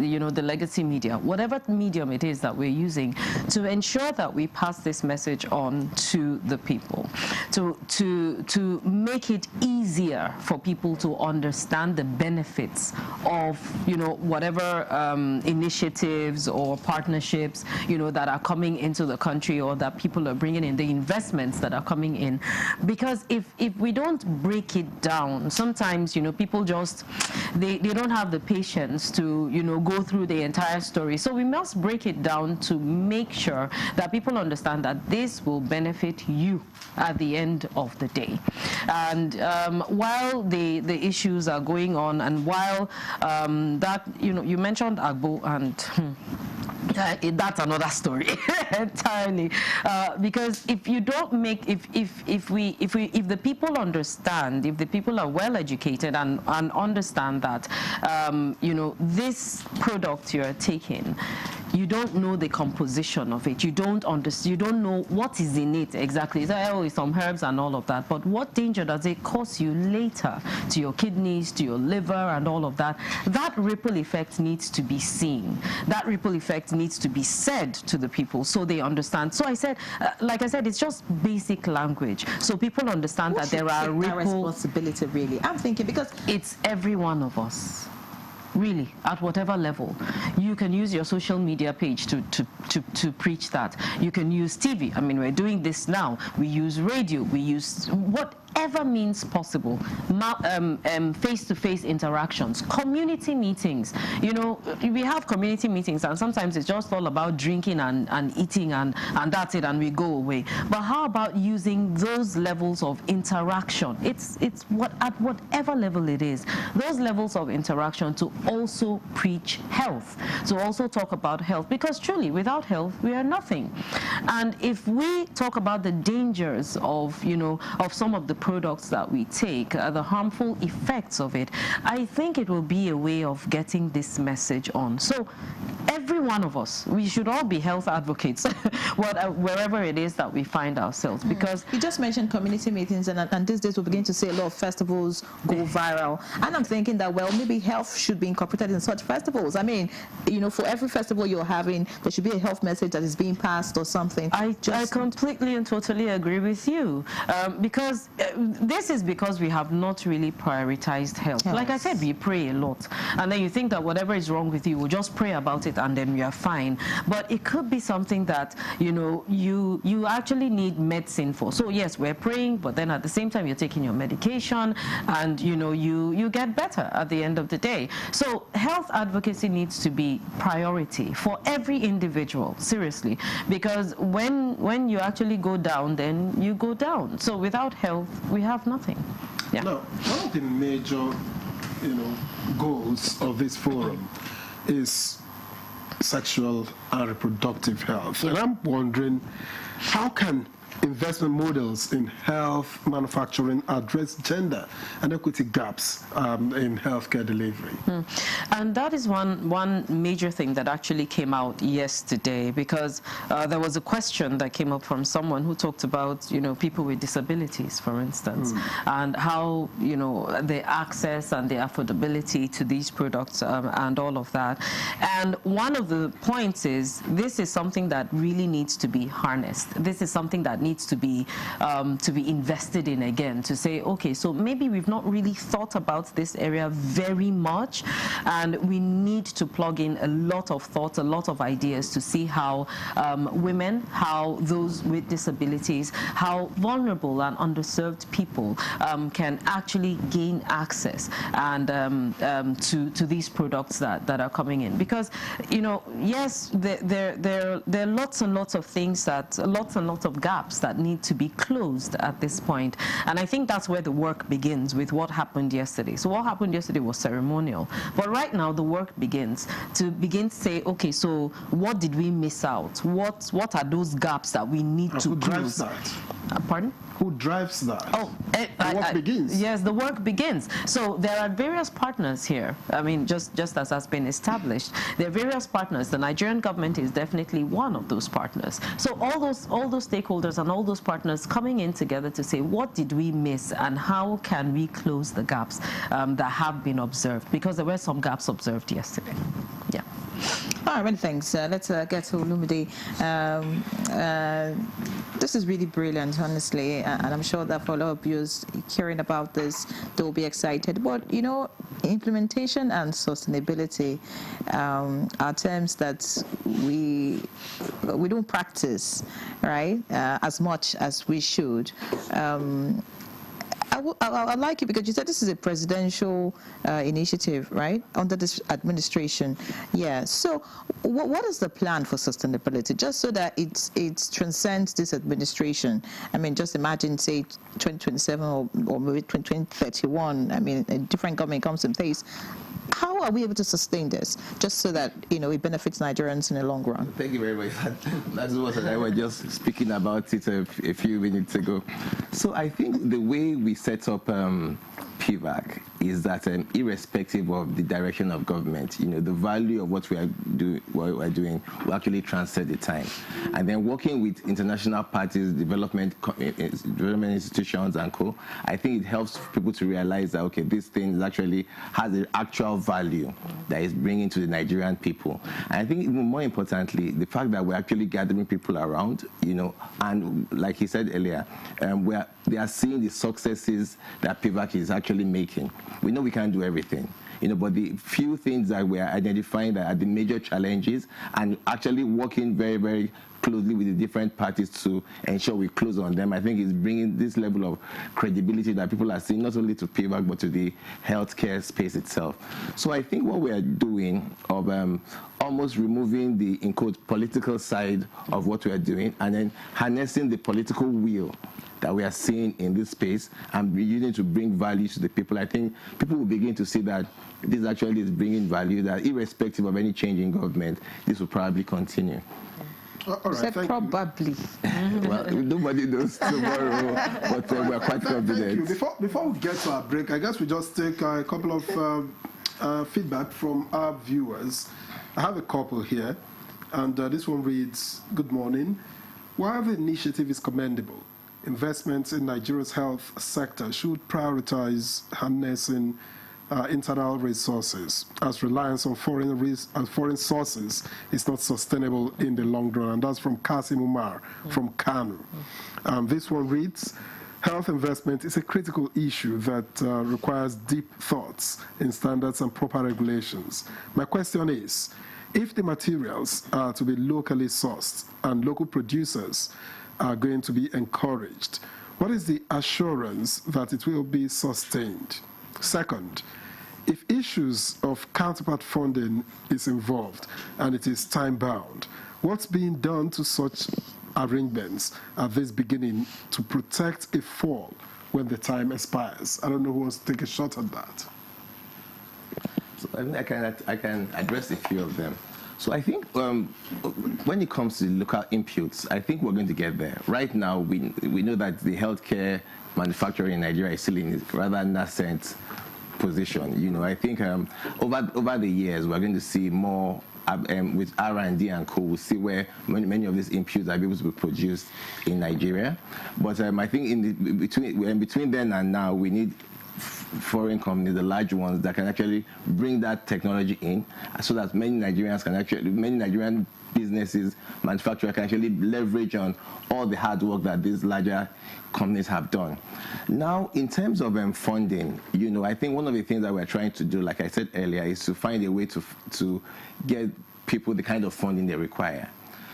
legacy media, whatever medium it is that we're using, to ensure that we pass this message on to the people, to make it easier for people to understand the benefits of whatever initiatives or partnerships that are coming into the country, or that people are bringing in, the investments that are coming in. Because if we don't break it down, sometimes people just they don't have the patience to go through the entire story. So we must break it down to make sure that people understand that this will benefit you at the end of the day. And while the issues are going on, and while that you mentioned Agbo, and that's another story entirely, because if you don't make, if the people understand, if the people are well educated and understand that this product you're taking, you don't know the composition of it, you don't know what is in it exactly. It's some herbs and all of that, but what danger does it cause you later to your kidneys, to your liver, and all of that? That ripple effect needs to be seen. That ripple effect needs to be said to the people so they understand. So I said, like I said, it's just basic language, so people understand that there are ripple responsibility. Really, I'm thinking, because it's every one of us. Really, at whatever level. You can use your social media page to preach that. You can use TV. I mean, we're doing this now. We use radio. We use whatever means possible. Face-to-face interactions, community meetings. We have community meetings, and sometimes it's just all about drinking and eating, and that's it, and we go away. But how about using those levels of interaction? It's at whatever level it is, those levels of interaction, to also preach health, to also talk about health, because truly, without health, we are nothing. And if we talk about the dangers of some of the products that we take, the harmful effects of it, I think it will be a way of getting this message on. So every one of us, we should all be health advocates wherever it is that we find ourselves. Because you just mentioned community meetings, and these days we begin to see a lot of festivals go viral, and I'm thinking that, well, maybe health should be incorporated in such festivals. I mean, for every festival you're having, there should be a health message that is being passed or something. I completely and totally agree with you, because this is because we have not really prioritized health. Yes. Like I said, we pray a lot, and then you think that whatever is wrong with you, we'll just pray about it and then you are fine. But it could be something that you actually need medicine for. So yes, we're praying, but then at the same time you're taking your medication, and you get better at the end of the day. So health advocacy needs to be priority for every individual, seriously, because when you actually go down, then you go down. So without health, we have nothing. Yeah. Now, one of the major, goals of this forum is sexual and reproductive health, and I'm wondering, how can investment models in health manufacturing address gender and equity gaps in healthcare delivery. And that is one major thing that actually came out yesterday, because there was a question that came up from someone who talked about, people with disabilities, for instance, and how, the access and the affordability to these products and all of that. And one of the points is this is something that really needs to be harnessed. This is something that needs to be invested in again, to say, okay, so maybe we've not really thought about this area very much, and we need to plug in a lot of thoughts, a lot of ideas to see how women, how those with disabilities, how vulnerable and underserved people can actually gain access and to these products that are coming in. Because, yes, there are lots and lots of things lots and lots of gaps that need to be closed at this point. And I think that's where the work begins with what happened yesterday. So what happened yesterday was ceremonial. But right now the work begins to say, okay, so what did we miss out? What are those gaps that we need to close? Who drives that? Pardon? Who drives that? Oh, the work begins. Yes, the work begins. So there are various partners here. I mean, just as has been established, there are various partners. The Nigerian government is definitely one of those partners. So all those stakeholders and all those partners coming in together to say, what did we miss and how can we close the gaps that have been observed? Because there were some gaps observed yesterday. Yeah. All right, many thanks. Let's get to Olumide. This is really brilliant, honestly, and I'm sure that for a lot of viewers hearing about this, they'll be excited. But, implementation and sustainability are terms that we don't practice, right, as much as we should. I like it because you said this is a presidential initiative, right, under this administration. Yeah. So what is the plan for sustainability, just so that it transcends this administration? I mean, just imagine, say, 2027 or maybe 2031. I mean, a different government comes in place. How are we able to sustain this, just so that, it benefits Nigerians in the long run? Thank you very much. That's what I was just speaking about it a few minutes ago. So I think the way we set up PVAC is that irrespective of the direction of government, the value of what we're doing will actually transcend the time. And then working with international parties, development institutions and co, I think it helps people to realize that, okay, this thing actually has an actual value that is bringing to the Nigerian people. And I think even more importantly, the fact that we're actually gathering people around, and like he said earlier, they are seeing the successes that PVAC is actually making. We know we can't do everything, but the few things that we are identifying that are the major challenges and actually working very, very closely with the different parties to ensure we close on them, I think is bringing this level of credibility that people are seeing not only to PVAC but to the healthcare space itself. So I think what we are doing of almost removing the, in quote, political side of what we are doing and then harnessing the political will that we are seeing in this space and using to bring value to the people. I think people will begin to see that this actually is bringing value, that irrespective of any change in government, this will probably continue. All right, probably. Well, nobody knows tomorrow, but we're quite confident. Thank you. Before we get to our break, I guess we just take a couple of feedback from our viewers. I have a couple here, and this one reads, "Good morning. While the initiative is commendable, investments in Nigeria's health sector should prioritize harnessing internal resources, as reliance on foreign sources is not sustainable in the long run." And that's from Kasim Umar from Kanu. This one reads, "Health investment is a critical issue that requires deep thoughts in standards and proper regulations. My question is, if the materials are to be locally sourced and local producers are going to be encouraged, what is the assurance that it will be sustained? Second, if issues of counterpart funding is involved and it is time-bound, what's being done to such arrangements at this beginning to protect a fall when the time expires?" I don't know who wants to take a shot at that. So I think I can address a few of them. So I think when it comes to local inputs, I think we're going to get there. Right now, we know that the healthcare manufacturing in Nigeria is still in a rather nascent position. You know, I think over the years, we're going to see more with R&D and co. We'll see where many of these inputs are able to be produced in Nigeria. But I think between then and now, we need foreign companies, the large ones, that can actually bring that technology in, so that many Nigerian businesses, manufacturers can actually leverage on all the hard work that these larger companies have done. Now, in terms of funding, you know, I think one of the things that we're trying to do, like I said earlier, is to find a way to get people the kind of funding they require.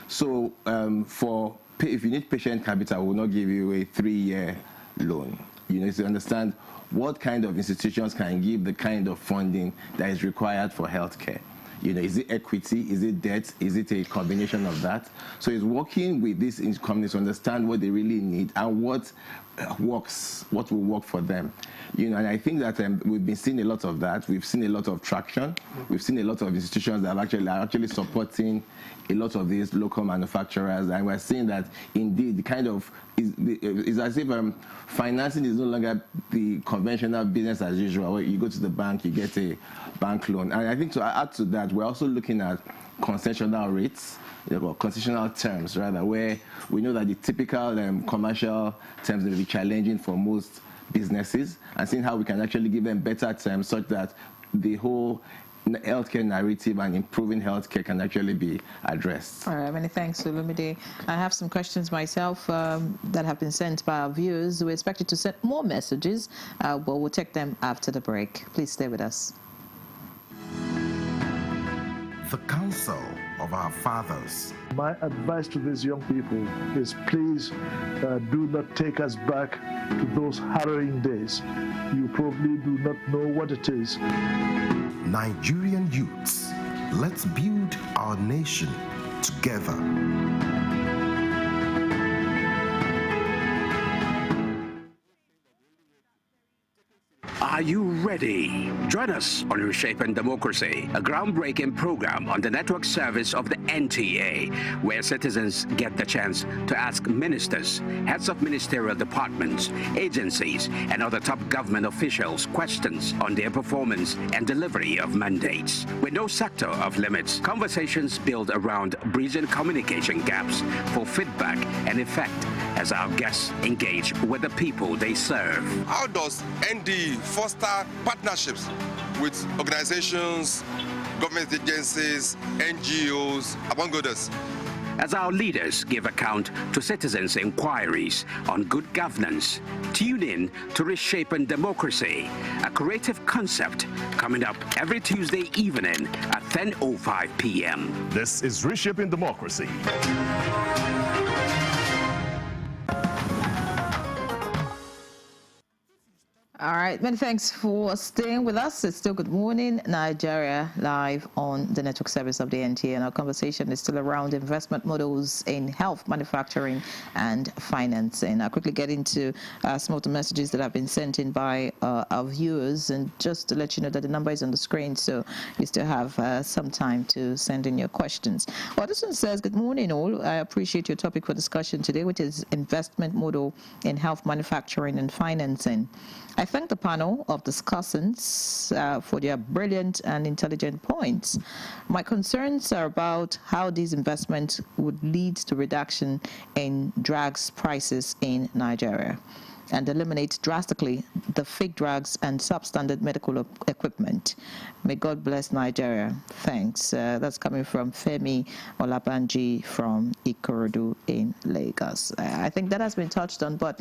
So if you need patient capital, we'll not give you a 3-year loan. You know, to understand what kind of institutions can give the kind of funding that is required for healthcare. You know, is it equity? Is it debt? Is it a combination of that? So it's working with these companies to understand what they really need and what works, what will work for them. You know, and I think that we've been seeing a lot of that. We've seen a lot of traction. We've seen a lot of institutions that are actually supporting a lot of these local manufacturers, and we're seeing that indeed the kind of is as if financing is no longer the conventional business as usual, where you go to the bank, you get a bank loan. And I think to add to that, we're also looking at concessional rates, concessional terms rather, where we know that the typical commercial terms will be challenging for most businesses, and seeing how we can actually give them better terms such that the whole healthcare narrative and improving healthcare can actually be addressed. All right, many thanks, Olumide. I have some questions myself that have been sent by our viewers. We expect you to send more messages, but we'll take them after the break. Please stay with us. The counsel of our fathers. My advice to these young people is please do not take us back to those harrowing days. You probably do not know what it is. Nigerian youths, let's build our nation together. Are you ready? Join us on Reshaping Democracy, a groundbreaking program on the network service of the NTA, where citizens get the chance to ask ministers, heads of ministerial departments, agencies, and other top government officials questions on their performance and delivery of mandates. With no sector of limits, conversations build around bridging communication gaps for feedback and effect as our guests engage with the people they serve. How does ND foster partnerships with organizations, government agencies, NGOs, among others? As our leaders give account to citizens' inquiries on good governance, tune in to Reshaping Democracy, a creative concept coming up every Tuesday evening at 10:05 p.m. This is Reshaping Democracy. All right, many thanks for staying with us. It's still Good Morning Nigeria, live on the network service of the NTA, and our conversation is still around investment models in health, manufacturing, and financing. I'll quickly get into some of the messages that have been sent in by our viewers, and just to let you know that the number is on the screen, so you still have some time to send in your questions. Well, this one says, good morning all. I appreciate your topic for discussion today, which is investment model in health, manufacturing, and financing. I thank the panel of discussants for their brilliant and intelligent points. My concerns are about how these investments would lead to reduction in drugs prices in Nigeria and eliminate drastically the fake drugs and substandard medical equipment. May God bless Nigeria. Thanks. That's coming from Femi Olabanji from Ikorodu in Lagos. I think that has been touched on, but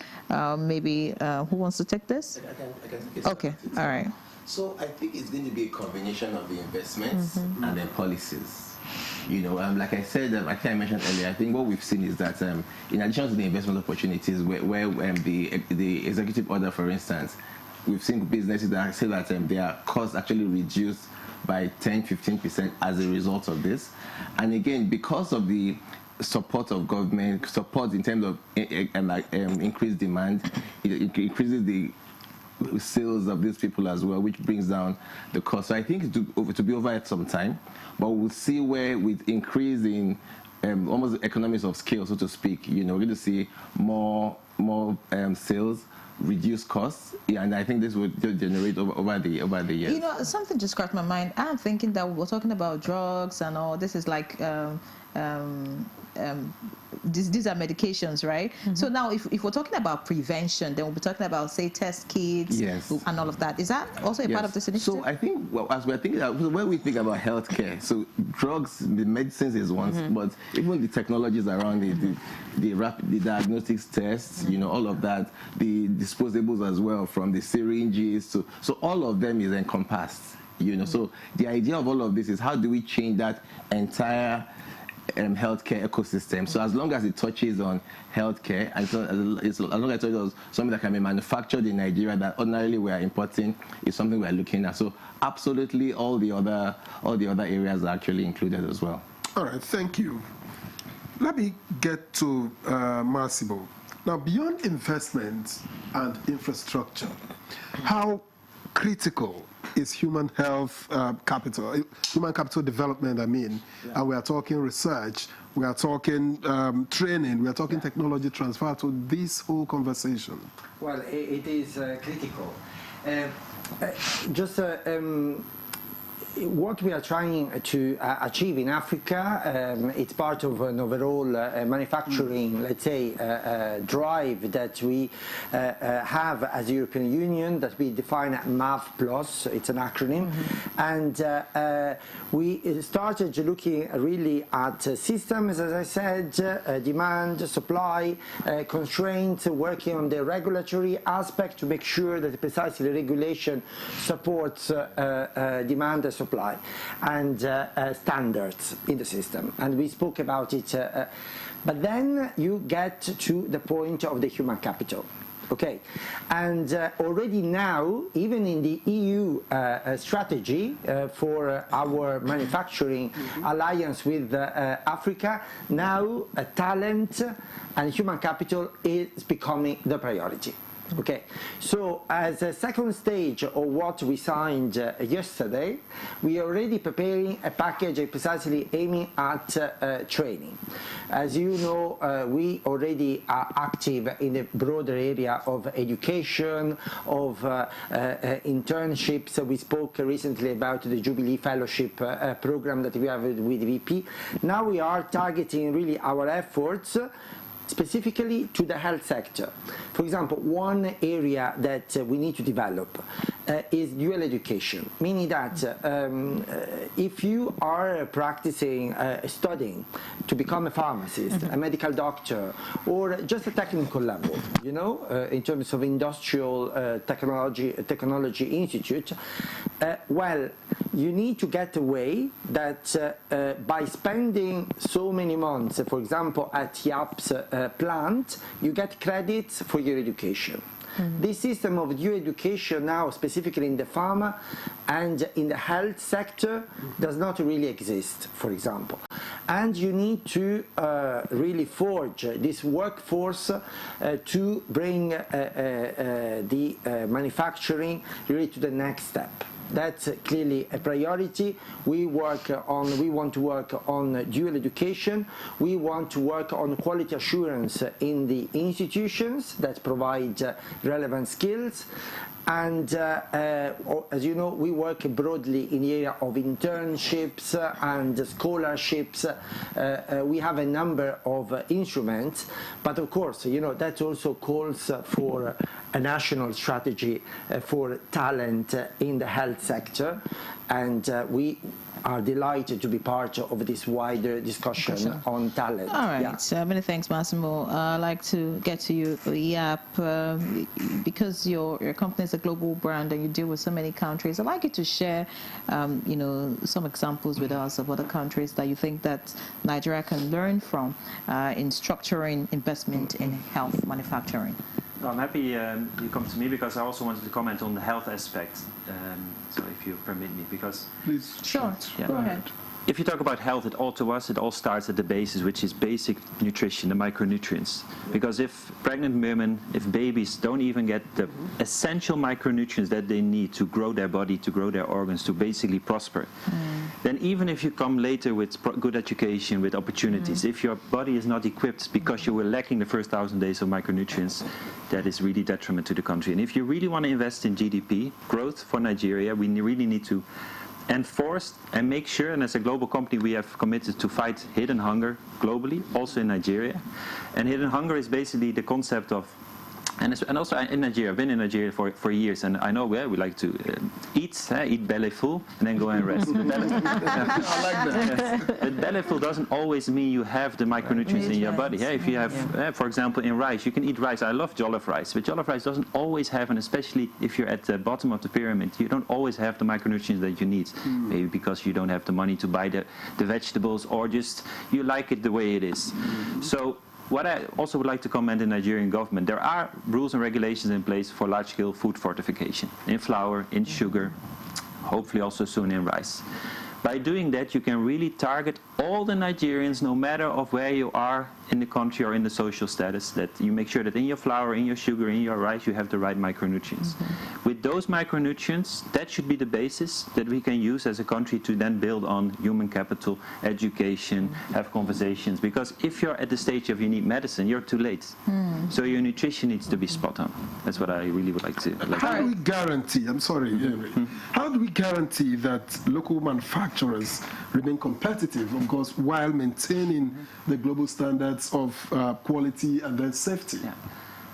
maybe who wants to take this? I can take it. Okay, all right. So I think it's going to be a combination of the investments and the policies. You know, like I said, I think I mentioned earlier, I think what we've seen is that in addition to the investment opportunities, where the executive order, for instance, we've seen businesses that say that their costs actually reduced by 10-15% as a result of this. And again, because of the support of government, support in terms of increased demand, it increases the sales of these people as well, which brings down the cost. So I think to be over at some time, but we'll see where with increasing almost economies of scale, so to speak, we're going to see more sales, reduce costs, and I think this will generate over the years. Something just crossed my mind. I'm thinking that we're talking about drugs and all. This is like these are medications, right? Mm-hmm. So now, if we're talking about prevention, then we'll be talking about, say, test kits and all of that. Is that also a part of this initiative? So I think, as we're thinking, when we think about healthcare, so drugs, the medicines is one, but even the technologies around it, the diagnostics tests, all of that, the disposables as well, from the syringes, so all of them is encompassed. So the idea of all of this is, how do we change that entire healthcare ecosystem? So as long as it touches on healthcare, and so as long as it touches something that can be manufactured in Nigeria that ordinarily we are importing, is something we are looking at. So absolutely, all the other areas are actually included as well. All right, thank you. Let me get to Massimo. Now, beyond investment and infrastructure, how critical is human health capital, human capital development, and we are talking research, we are talking training, we are talking technology transfer to this whole conversation? Well, it is critical. What we are trying to achieve in Africa, it's part of an overall manufacturing, let's say, drive that we have as the European Union, that we define MAV+, it's an acronym, and we started looking really at systems, as I said, demand, supply, constraints, working on the regulatory aspect to make sure that precisely regulation supports demand and supply and standards in the system, and we spoke about it, but then you get to the point of the human capital. Okay, and already now, even in the EU strategy for our manufacturing alliance with Africa, now talent and human capital is becoming the priority. Okay, so as a second stage of what we signed yesterday, we are already preparing a package precisely aiming at training. As you know, we already are active in the broader area of education, of internships. We spoke recently about the Jubilee Fellowship program that we have with VP. Now we are targeting really our efforts specifically to the health sector. For example, one area that we need to develop is dual education, meaning that if you are practicing, studying to become a pharmacist, a medical doctor, or just a technical level, in terms of industrial technology institute, well, you need to get a way that by spending so many months, for example, at YAP's plant, you get credits for your education. This system of dual education now, specifically in the pharma and in the health sector, does not really exist, for example. And you need to really forge this workforce to bring the manufacturing really to the next step. That's clearly a priority. We want to work on dual education. We want to work on quality assurance in the institutions that provide relevant skills. And as you know, we work broadly in the area of internships and scholarships. We have a number of instruments, but of course, that also calls for a national strategy for talent in the health sector, and we are delighted to be part of this wider discussion on talent. All right, many thanks, Massimo. I'd like to get to you, YAP, because your company is a global brand and you deal with so many countries. I'd like you to share, some examples with us of other countries that you think that Nigeria can learn from in structuring investment in health manufacturing. Well, I'm happy you come to me, because I also wanted to comment on the health aspect. So if you permit me, because... Please. Sure, go ahead. if you talk about health, it all starts at the basis, which is basic nutrition, the micronutrients. Because if pregnant women, if babies don't even get the essential micronutrients that they need to grow their body, to grow their organs, to basically prosper, then even if you come later with good education, with opportunities, if your body is not equipped because you were lacking the first 1,000 days of micronutrients, that is really detriment to the country. And if you really want to invest in GDP growth for Nigeria, we really need to enforce and make sure, and as a global company we have committed to fight hidden hunger globally, also in Nigeria. And hidden hunger is basically the concept of, and also in Nigeria, I've been in Nigeria for years, and I know we like to eat belly full and then go and rest. I like that. But belly full doesn't always mean you have the micronutrients in your body. If you have, for example, in rice, you can eat rice. I love jollof rice, but jollof rice doesn't always have, and especially if you're at the bottom of the pyramid, you don't always have the micronutrients that you need. Maybe because you don't have the money to buy the vegetables, or just you like it the way it is. So what I also would like to comment in the Nigerian government, there are rules and regulations in place for large-scale food fortification, in flour, in sugar, hopefully also soon in rice. By doing that, you can really target all the Nigerians, no matter of where you are in the country or in the social status, that you make sure that in your flour, in your sugar, in your rice, you have the right micronutrients. With those micronutrients, that should be the basis that we can use as a country to then build on human capital, education, have conversations. Because if you're at the stage of you need medicine, you're too late. So your nutrition needs to be spot on. That's what I really would like to. How do we guarantee, I'm sorry, Henry, how do we guarantee that local manufacturers remain competitive, of course, while maintaining the global standards of quality and then safety?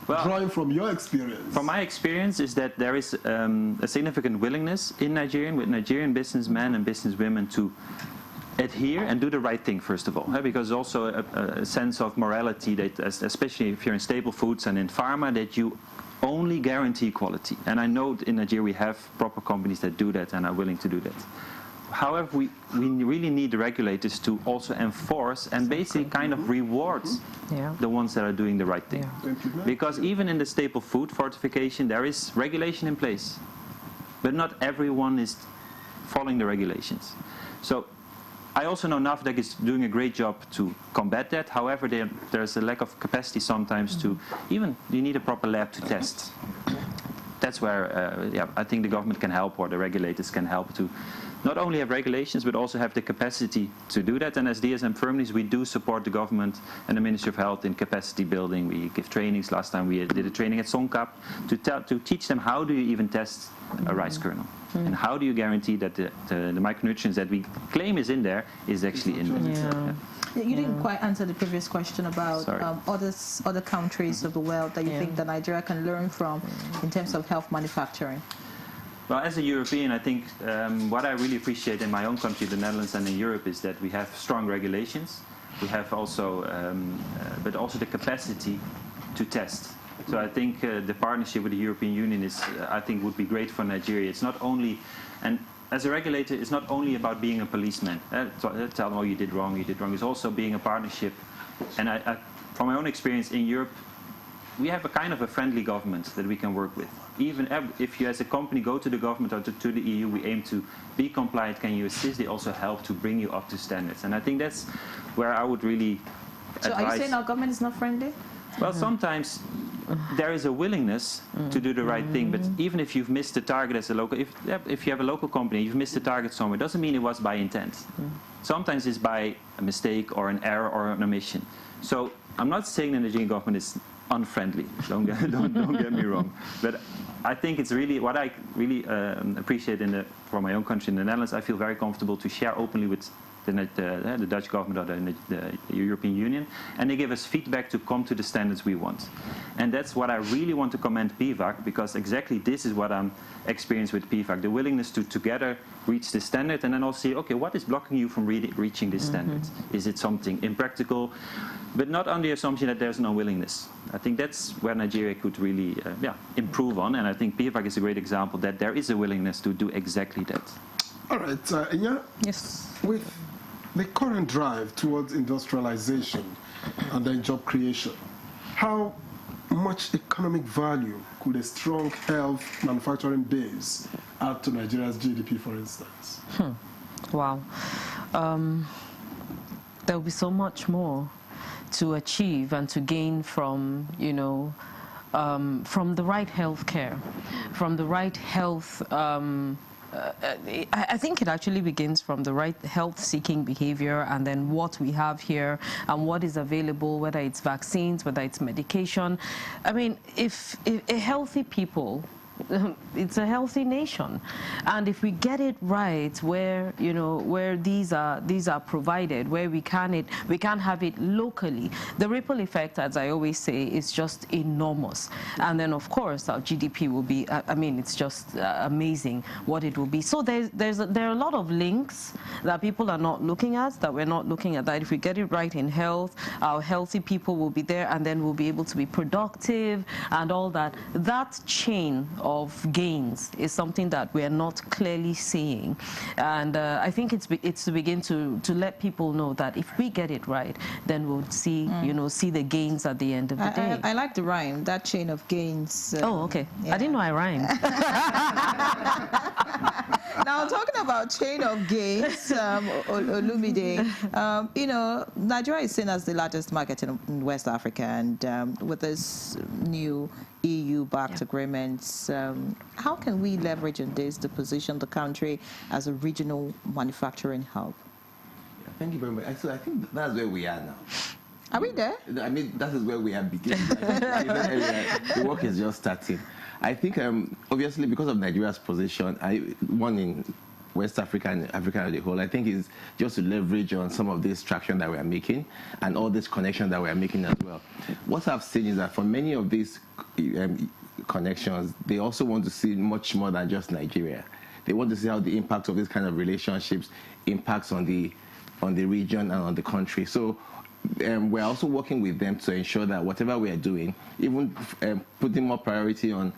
Well, drawing from your experience. From my experience is that there is a significant willingness in Nigeria, with Nigerian businessmen and businesswomen, to adhere and do the right thing, first of all. Because also a sense of morality, that especially if you're in staple foods and in pharma, that you only guarantee quality. And I know in Nigeria we have proper companies that do that and are willing to do that. However, we really need the regulators to also enforce and basically kind of reward the ones that are doing the right thing. Because even in the staple food fortification, there is regulation in place. But not everyone is following the regulations. So I also know NAFDAC is doing a great job to combat that. However, there's a lack of capacity sometimes to, even you need a proper lab to test. That's where I think the government can help, or the regulators can help to not only have regulations, but also have the capacity to do that. And as DSM Firmly, we do support the government and the Ministry of Health in capacity building. We give trainings. Last time we did a training at Sonkap to teach them how do you even test a rice kernel. And how do you guarantee that the micronutrients that we claim is in there is actually in there. You didn't quite answer the previous question about other countries of the world that you think that Nigeria can learn from in terms of health manufacturing. Well, as a European, I think what I really appreciate in my own country, the Netherlands, and in Europe, is that we have strong regulations. We have also, but also the capacity to test. So I think the partnership with the European Union is, I think, would be great for Nigeria. It's not only, and as a regulator, it's not only about being a policeman. Tell them, oh, you did wrong, you did wrong. It's also being a partnership. And from my own experience in Europe, we have a kind of a friendly government that we can work with. Even if you as a company go to the government or to the EU, we aim to be compliant. Can you assist? They also help to bring you up to standards. And I think that's where I would really advise. So are you saying our government is not friendly? Well, sometimes there is a willingness to do the right thing, but even if you've missed the target as a local, if you have a local company, you've missed the target somewhere, it doesn't mean it was by intent. Sometimes it's by a mistake or an error or an omission. So I'm not saying the Nigerian government is unfriendly. Don't get me wrong. But I think it's really what I really appreciate for my own country in the Netherlands. I feel very comfortable to share openly with the Dutch government or the European Union, and they give us feedback to come to the standards we want. And that's what I really want to commend PVAC, because exactly this is what I'm experienced with PVAC, the willingness to together reach the standard and then also see, okay, what is blocking you from reaching this standard? Is it something impractical? But not on the assumption that there's no willingness. I think that's where Nigeria could really improve on, and I think PVAC is a great example that there is a willingness to do exactly that. All right, Inya? Yes. With the current drive towards industrialization and then job creation, how much economic value could a strong health manufacturing base add to Nigeria's GDP, for instance? Wow. there'll be so much more to achieve and to gain from, from the right health care, from the right health. I think it actually begins from the right health-seeking behavior, and then what we have here and what is available, whether it's vaccines, whether it's medication. I mean, if a healthy people, it's a healthy nation, and if we get it right, where where these are provided, where we can have it locally, the ripple effect, as I always say, is just enormous. And then of course our GDP will be, I mean, it's just amazing what it will be. So there are a lot of links that people are not looking at, that we're not looking at, that if we get it right in health, our healthy people will be there, and then we'll be able to be productive and all that. That chain of gains is something that we are not clearly seeing, and I think it's to begin to let people know that if we get it right, then we'll see see the gains at the end of the day. I like the rhyme, that chain of gains. Oh, okay. Yeah. I didn't know I rhymed. Now, talking about chain of gains, Olumide, Nigeria is seen as the largest market in West Africa, and with this new EU-backed agreements, how can we leverage on this to position the country as a regional manufacturing hub? Yeah, thank you very much. So I think that's where we are now. Are we there? I mean, that is where we are beginning. The work is just starting. I think, obviously, because of Nigeria's position, one in West Africa and Africa as a whole, I think is just to leverage on some of this traction that we are making and all this connection that we are making as well. What I've seen is that for many of these connections, they also want to see much more than just Nigeria. They want to see how the impact of this kind of relationships impacts on the region and on the country. So we're also working with them to ensure that whatever we are doing, even putting more priorities on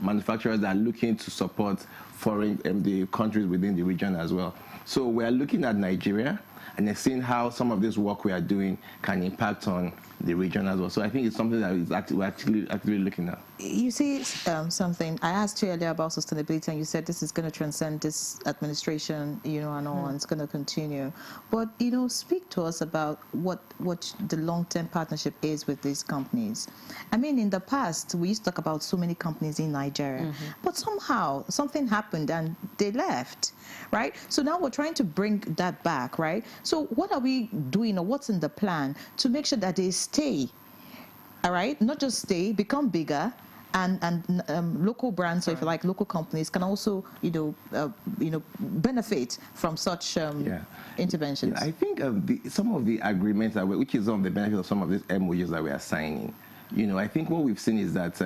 manufacturers that are looking to support the countries within the region as well. So we are looking at Nigeria and then seeing how some of this work we are doing can impact on the region as well. So I think it's something that we're actually looking at. You see something, I asked you earlier about sustainability, and you said this is going to transcend this administration, and all, and it's going to continue. But, speak to us about what the long-term partnership is with these companies. I mean, in the past, we used to talk about so many companies in Nigeria, but somehow something happened and they left, right? So now we're trying to bring that back, right? So what are we doing, or what's in the plan to make sure that they stay, all right? Not just stay, become bigger, and local brands, so if you like, local companies can also, benefit from such interventions. Yeah, I think some of the agreements which is on the benefit of some of these MOUs that we are signing, I think what we've seen is that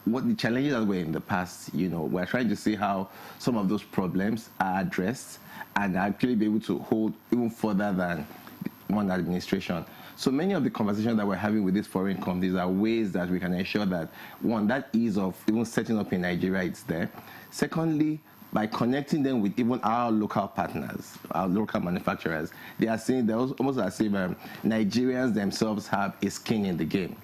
what the challenges that were in the past, we're trying to see how some of those problems are addressed and actually be able to hold even further than one administration. So many of the conversations that we're having with these foreign companies are ways that we can ensure that, one, that ease of even setting up in Nigeria, it's there. Secondly, by connecting them with even our local partners, our local manufacturers, they are saying they're almost as if Nigerians themselves have a skin in the game.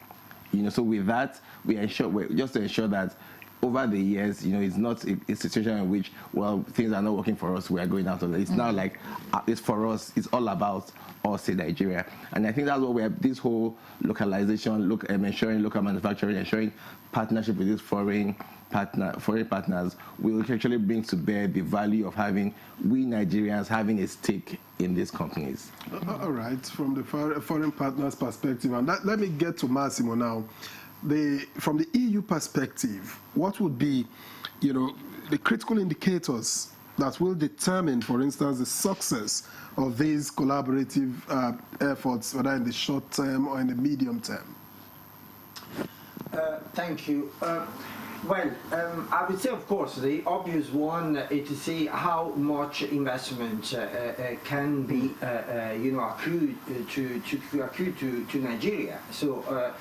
So with that, just to ensure that over the years, it's not a situation in which, well, things are not working for us, we are going out of it. It's now like, it's for us, it's all about us in Nigeria. And I think that's what we have, this whole localization, ensuring local manufacturing, ensuring partnership with these foreign partners will actually bring to bear the value of we Nigerians having a stake in these companies. All right, from the foreign partners' perspective, and let me get to Massimo now. From the EU perspective, what would be, the critical indicators that will determine, for instance, the success of these collaborative efforts, whether in the short term or in the medium term? Thank you. Well, I would say, of course, the obvious one is to see how much investment can be, accrued to Nigeria. So,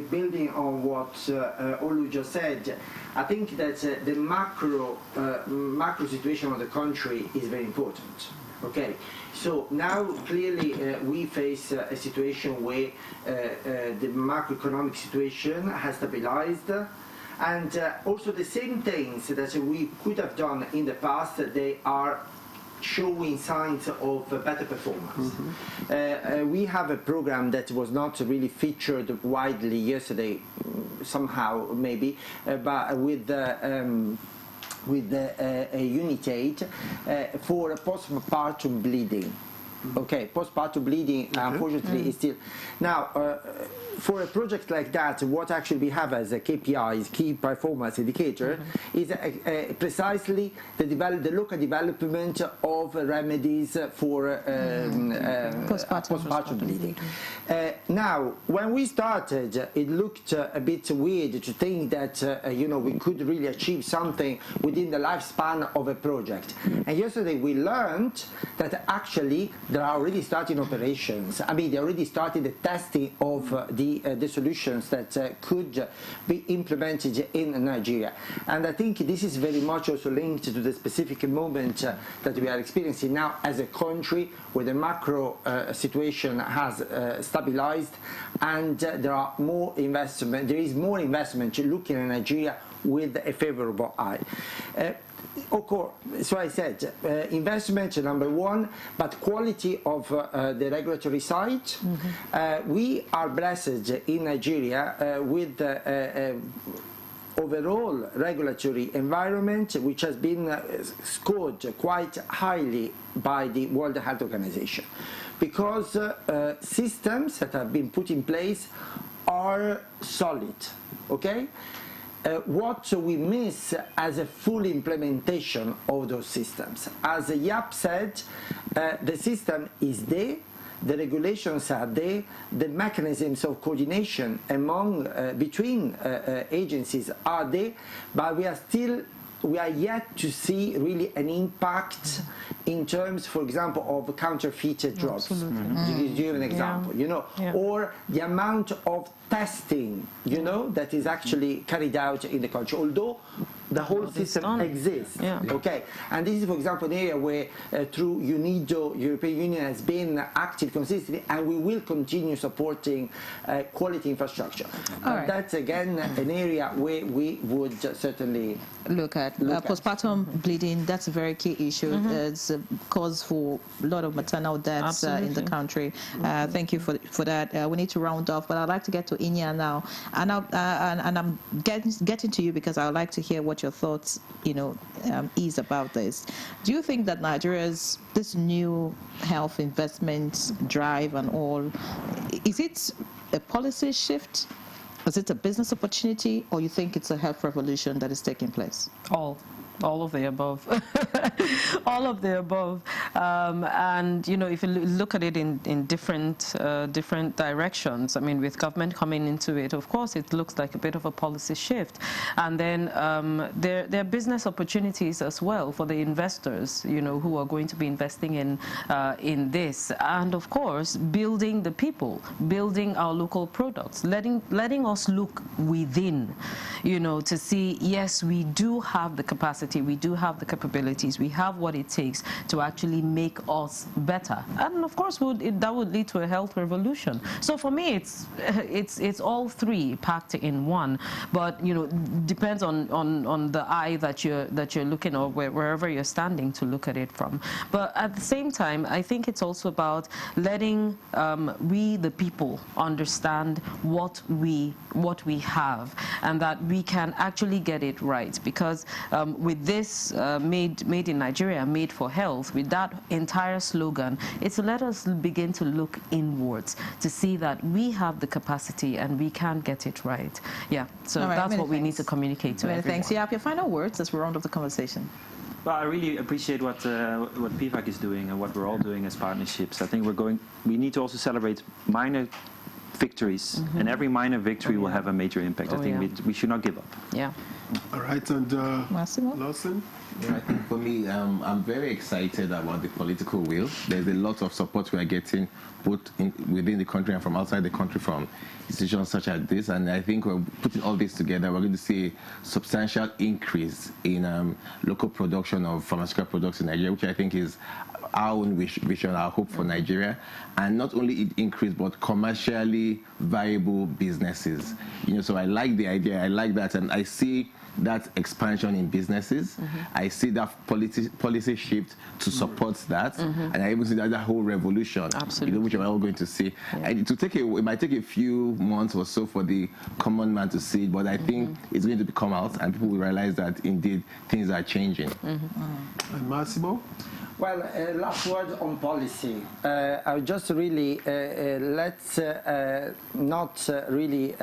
building on what Olu just said, I think that the macro situation of the country is very important. Okay, so now clearly we face a situation where the macroeconomic situation has stabilized, And also the same things that we could have done in the past, they are showing signs of better performance. We have a program that was not really featured widely yesterday, somehow maybe, but with Unit 8 for postpartum bleeding. Okay, postpartum bleeding, unfortunately, is still... Now, for a project like that, what actually we have as a KPI, key performance indicator, is precisely the local development of remedies for postpartum bleeding. Now, when we started, it looked a bit weird to think that we could really achieve something within the lifespan of a project. And yesterday we learned that actually there are already starting operations. I mean, they already started the testing of the solutions that could be implemented in Nigeria. And I think this is very much also linked to the specific moment that we are experiencing now as a country, where the macro situation has stabilized, and there are more investment. There is more investment looking at Nigeria with a favorable eye. Of course, so I said, investment number one, but quality of the regulatory side. We are blessed in Nigeria with overall regulatory environment which has been scored quite highly by the World Health Organization, because systems that have been put in place are solid. Okay? What we miss as a full implementation of those systems. As Yap said, the system is there, the regulations are there, the mechanisms of coordination between agencies are there, but we are yet to see really an impact in terms, for example, of counterfeited drugs. To give you an example, or the amount of testing, that is actually carried out in the country, although the whole system exists. Okay, and this is, for example, an area where through UNIDO, European Union has been active consistently, and we will continue supporting quality infrastructure. That's again an area where we would certainly look at postpartum bleeding. That's a very key issue. It's a cause for a lot of maternal deaths in the country. Thank you for that. We need to round off, but I'd like to get to Inya now, and I'm getting to you because I would like to hear what your thoughts, is about this. Do you think that Nigeria's this new health investment drive and all, is it a policy shift? Is it a business opportunity, or you think it's a health revolution that is taking place? All of the above. All of the above. And, if you look at it in different directions, I mean, with government coming into it, of course, it looks like a bit of a policy shift. And then there are business opportunities as well for the investors, who are going to be investing in this. And, of course, building the people, building our local products, letting us look within, to see, yes, we do have the capacity, we do have the capabilities, we have what it takes to actually make us better, and of course that would lead to a health revolution. So for me, it's all three packed in one, but depends on the eye that you're looking, or wherever you're standing to look at it from. But at the same time, I think it's also about letting we the people understand what we have, and that we can actually get it right, because with this made in Nigeria, made for health, with that entire slogan, it's let us begin to look inwards to see that we have the capacity and we can get it right. So that's what we need to communicate to everyone. Thanks. Your final words as we round off the conversation. Well, I really appreciate what PFAC is doing and what we're all doing as partnerships. I think we need to also celebrate minor victories, and every minor victory will have a major impact. I think we should not give up. All right, and Massimo? Lawson? I think for me, I'm very excited about the political will. There's a lot of support we are getting, both within the country and from outside the country, from institutions such as this. And I think we're putting all this together, we're going to see a substantial increase in local production of pharmaceutical products in Nigeria, which I think is our own vision, our hope for Nigeria, and not only it increase, but commercially viable businesses. So I like the idea, I like that, and I see that expansion in businesses. I see that policy shift to support that, and I even see that whole revolution, which we're all going to see. And it might take a few months or so for the common man to see it, but I think it's going to come out, and people will realize that indeed things are changing. And Massimo? Well, last word on policy. I would just really let's not really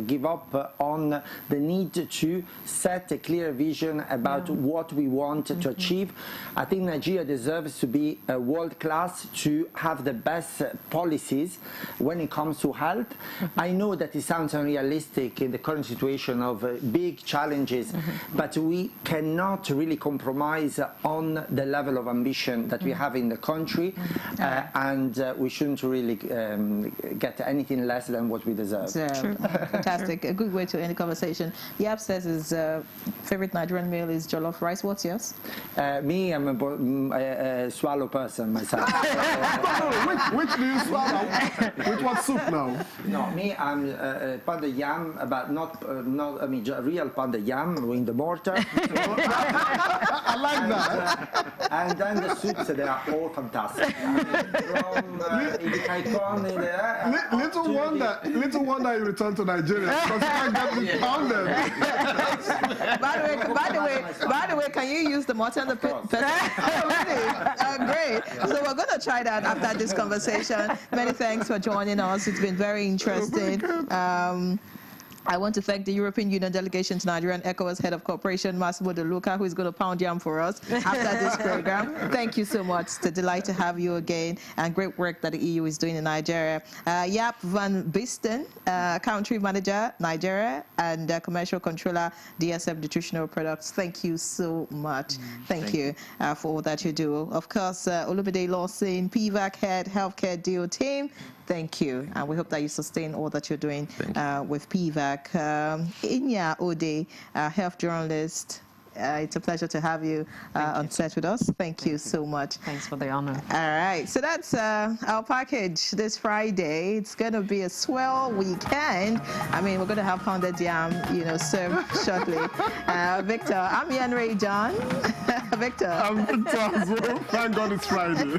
give up on the need to set a clear vision about what we want to achieve. I think Nigeria deserves to be world class, to have the best policies when it comes to health. I know that it sounds unrealistic in the current situation of big challenges, but we cannot really compromise on the level of ambition that we have in the country, and we shouldn't really get anything less than what we deserve. Fantastic. A good way to end the conversation. Yap says his favorite Nigerian meal is jollof rice. What's yours? Me, I'm a swallow person myself. which do you swallow? Which what soup now? No, me, I'm pounded yam, but not I mean, real pounded yam in the mortar. I like that. And then the soups, they are all fantastic. I mean, from little wonder you return to Nigeria because you can't get me pounded. By the way, can you use the mortar and the pestle? Great. So we're going to try that after this conversation. Many thanks for joining us. It's been very interesting. I want to thank the European Union delegation to Nigeria and ECOWAS Head of Cooperation, Massimo De Luca, who is going to pound yam for us after this program. Thank you so much. It's a delight to have you again, and great work that the EU is doing in Nigeria. Yap van Bisten, Country Manager, Nigeria, and Commercial Controller, DSM Nutritional Products. Thank you so much. Thank you for all that you do. Of course, Olumide Lawson, PVAC Head, Healthcare Deal Team. Thank you, and we hope that you sustain all that you're doing with PVAC. Inya Ode, health journalist. It's a pleasure to have you on set with us. Thank you so much. Thanks for the honor. All right, so that's our package this Friday. It's going to be a swell weekend. I mean, we're going to have pounded yam, served shortly. Victor, I'm Yan Ray John. Victor. I'm Victor as well. Thank God it's Friday.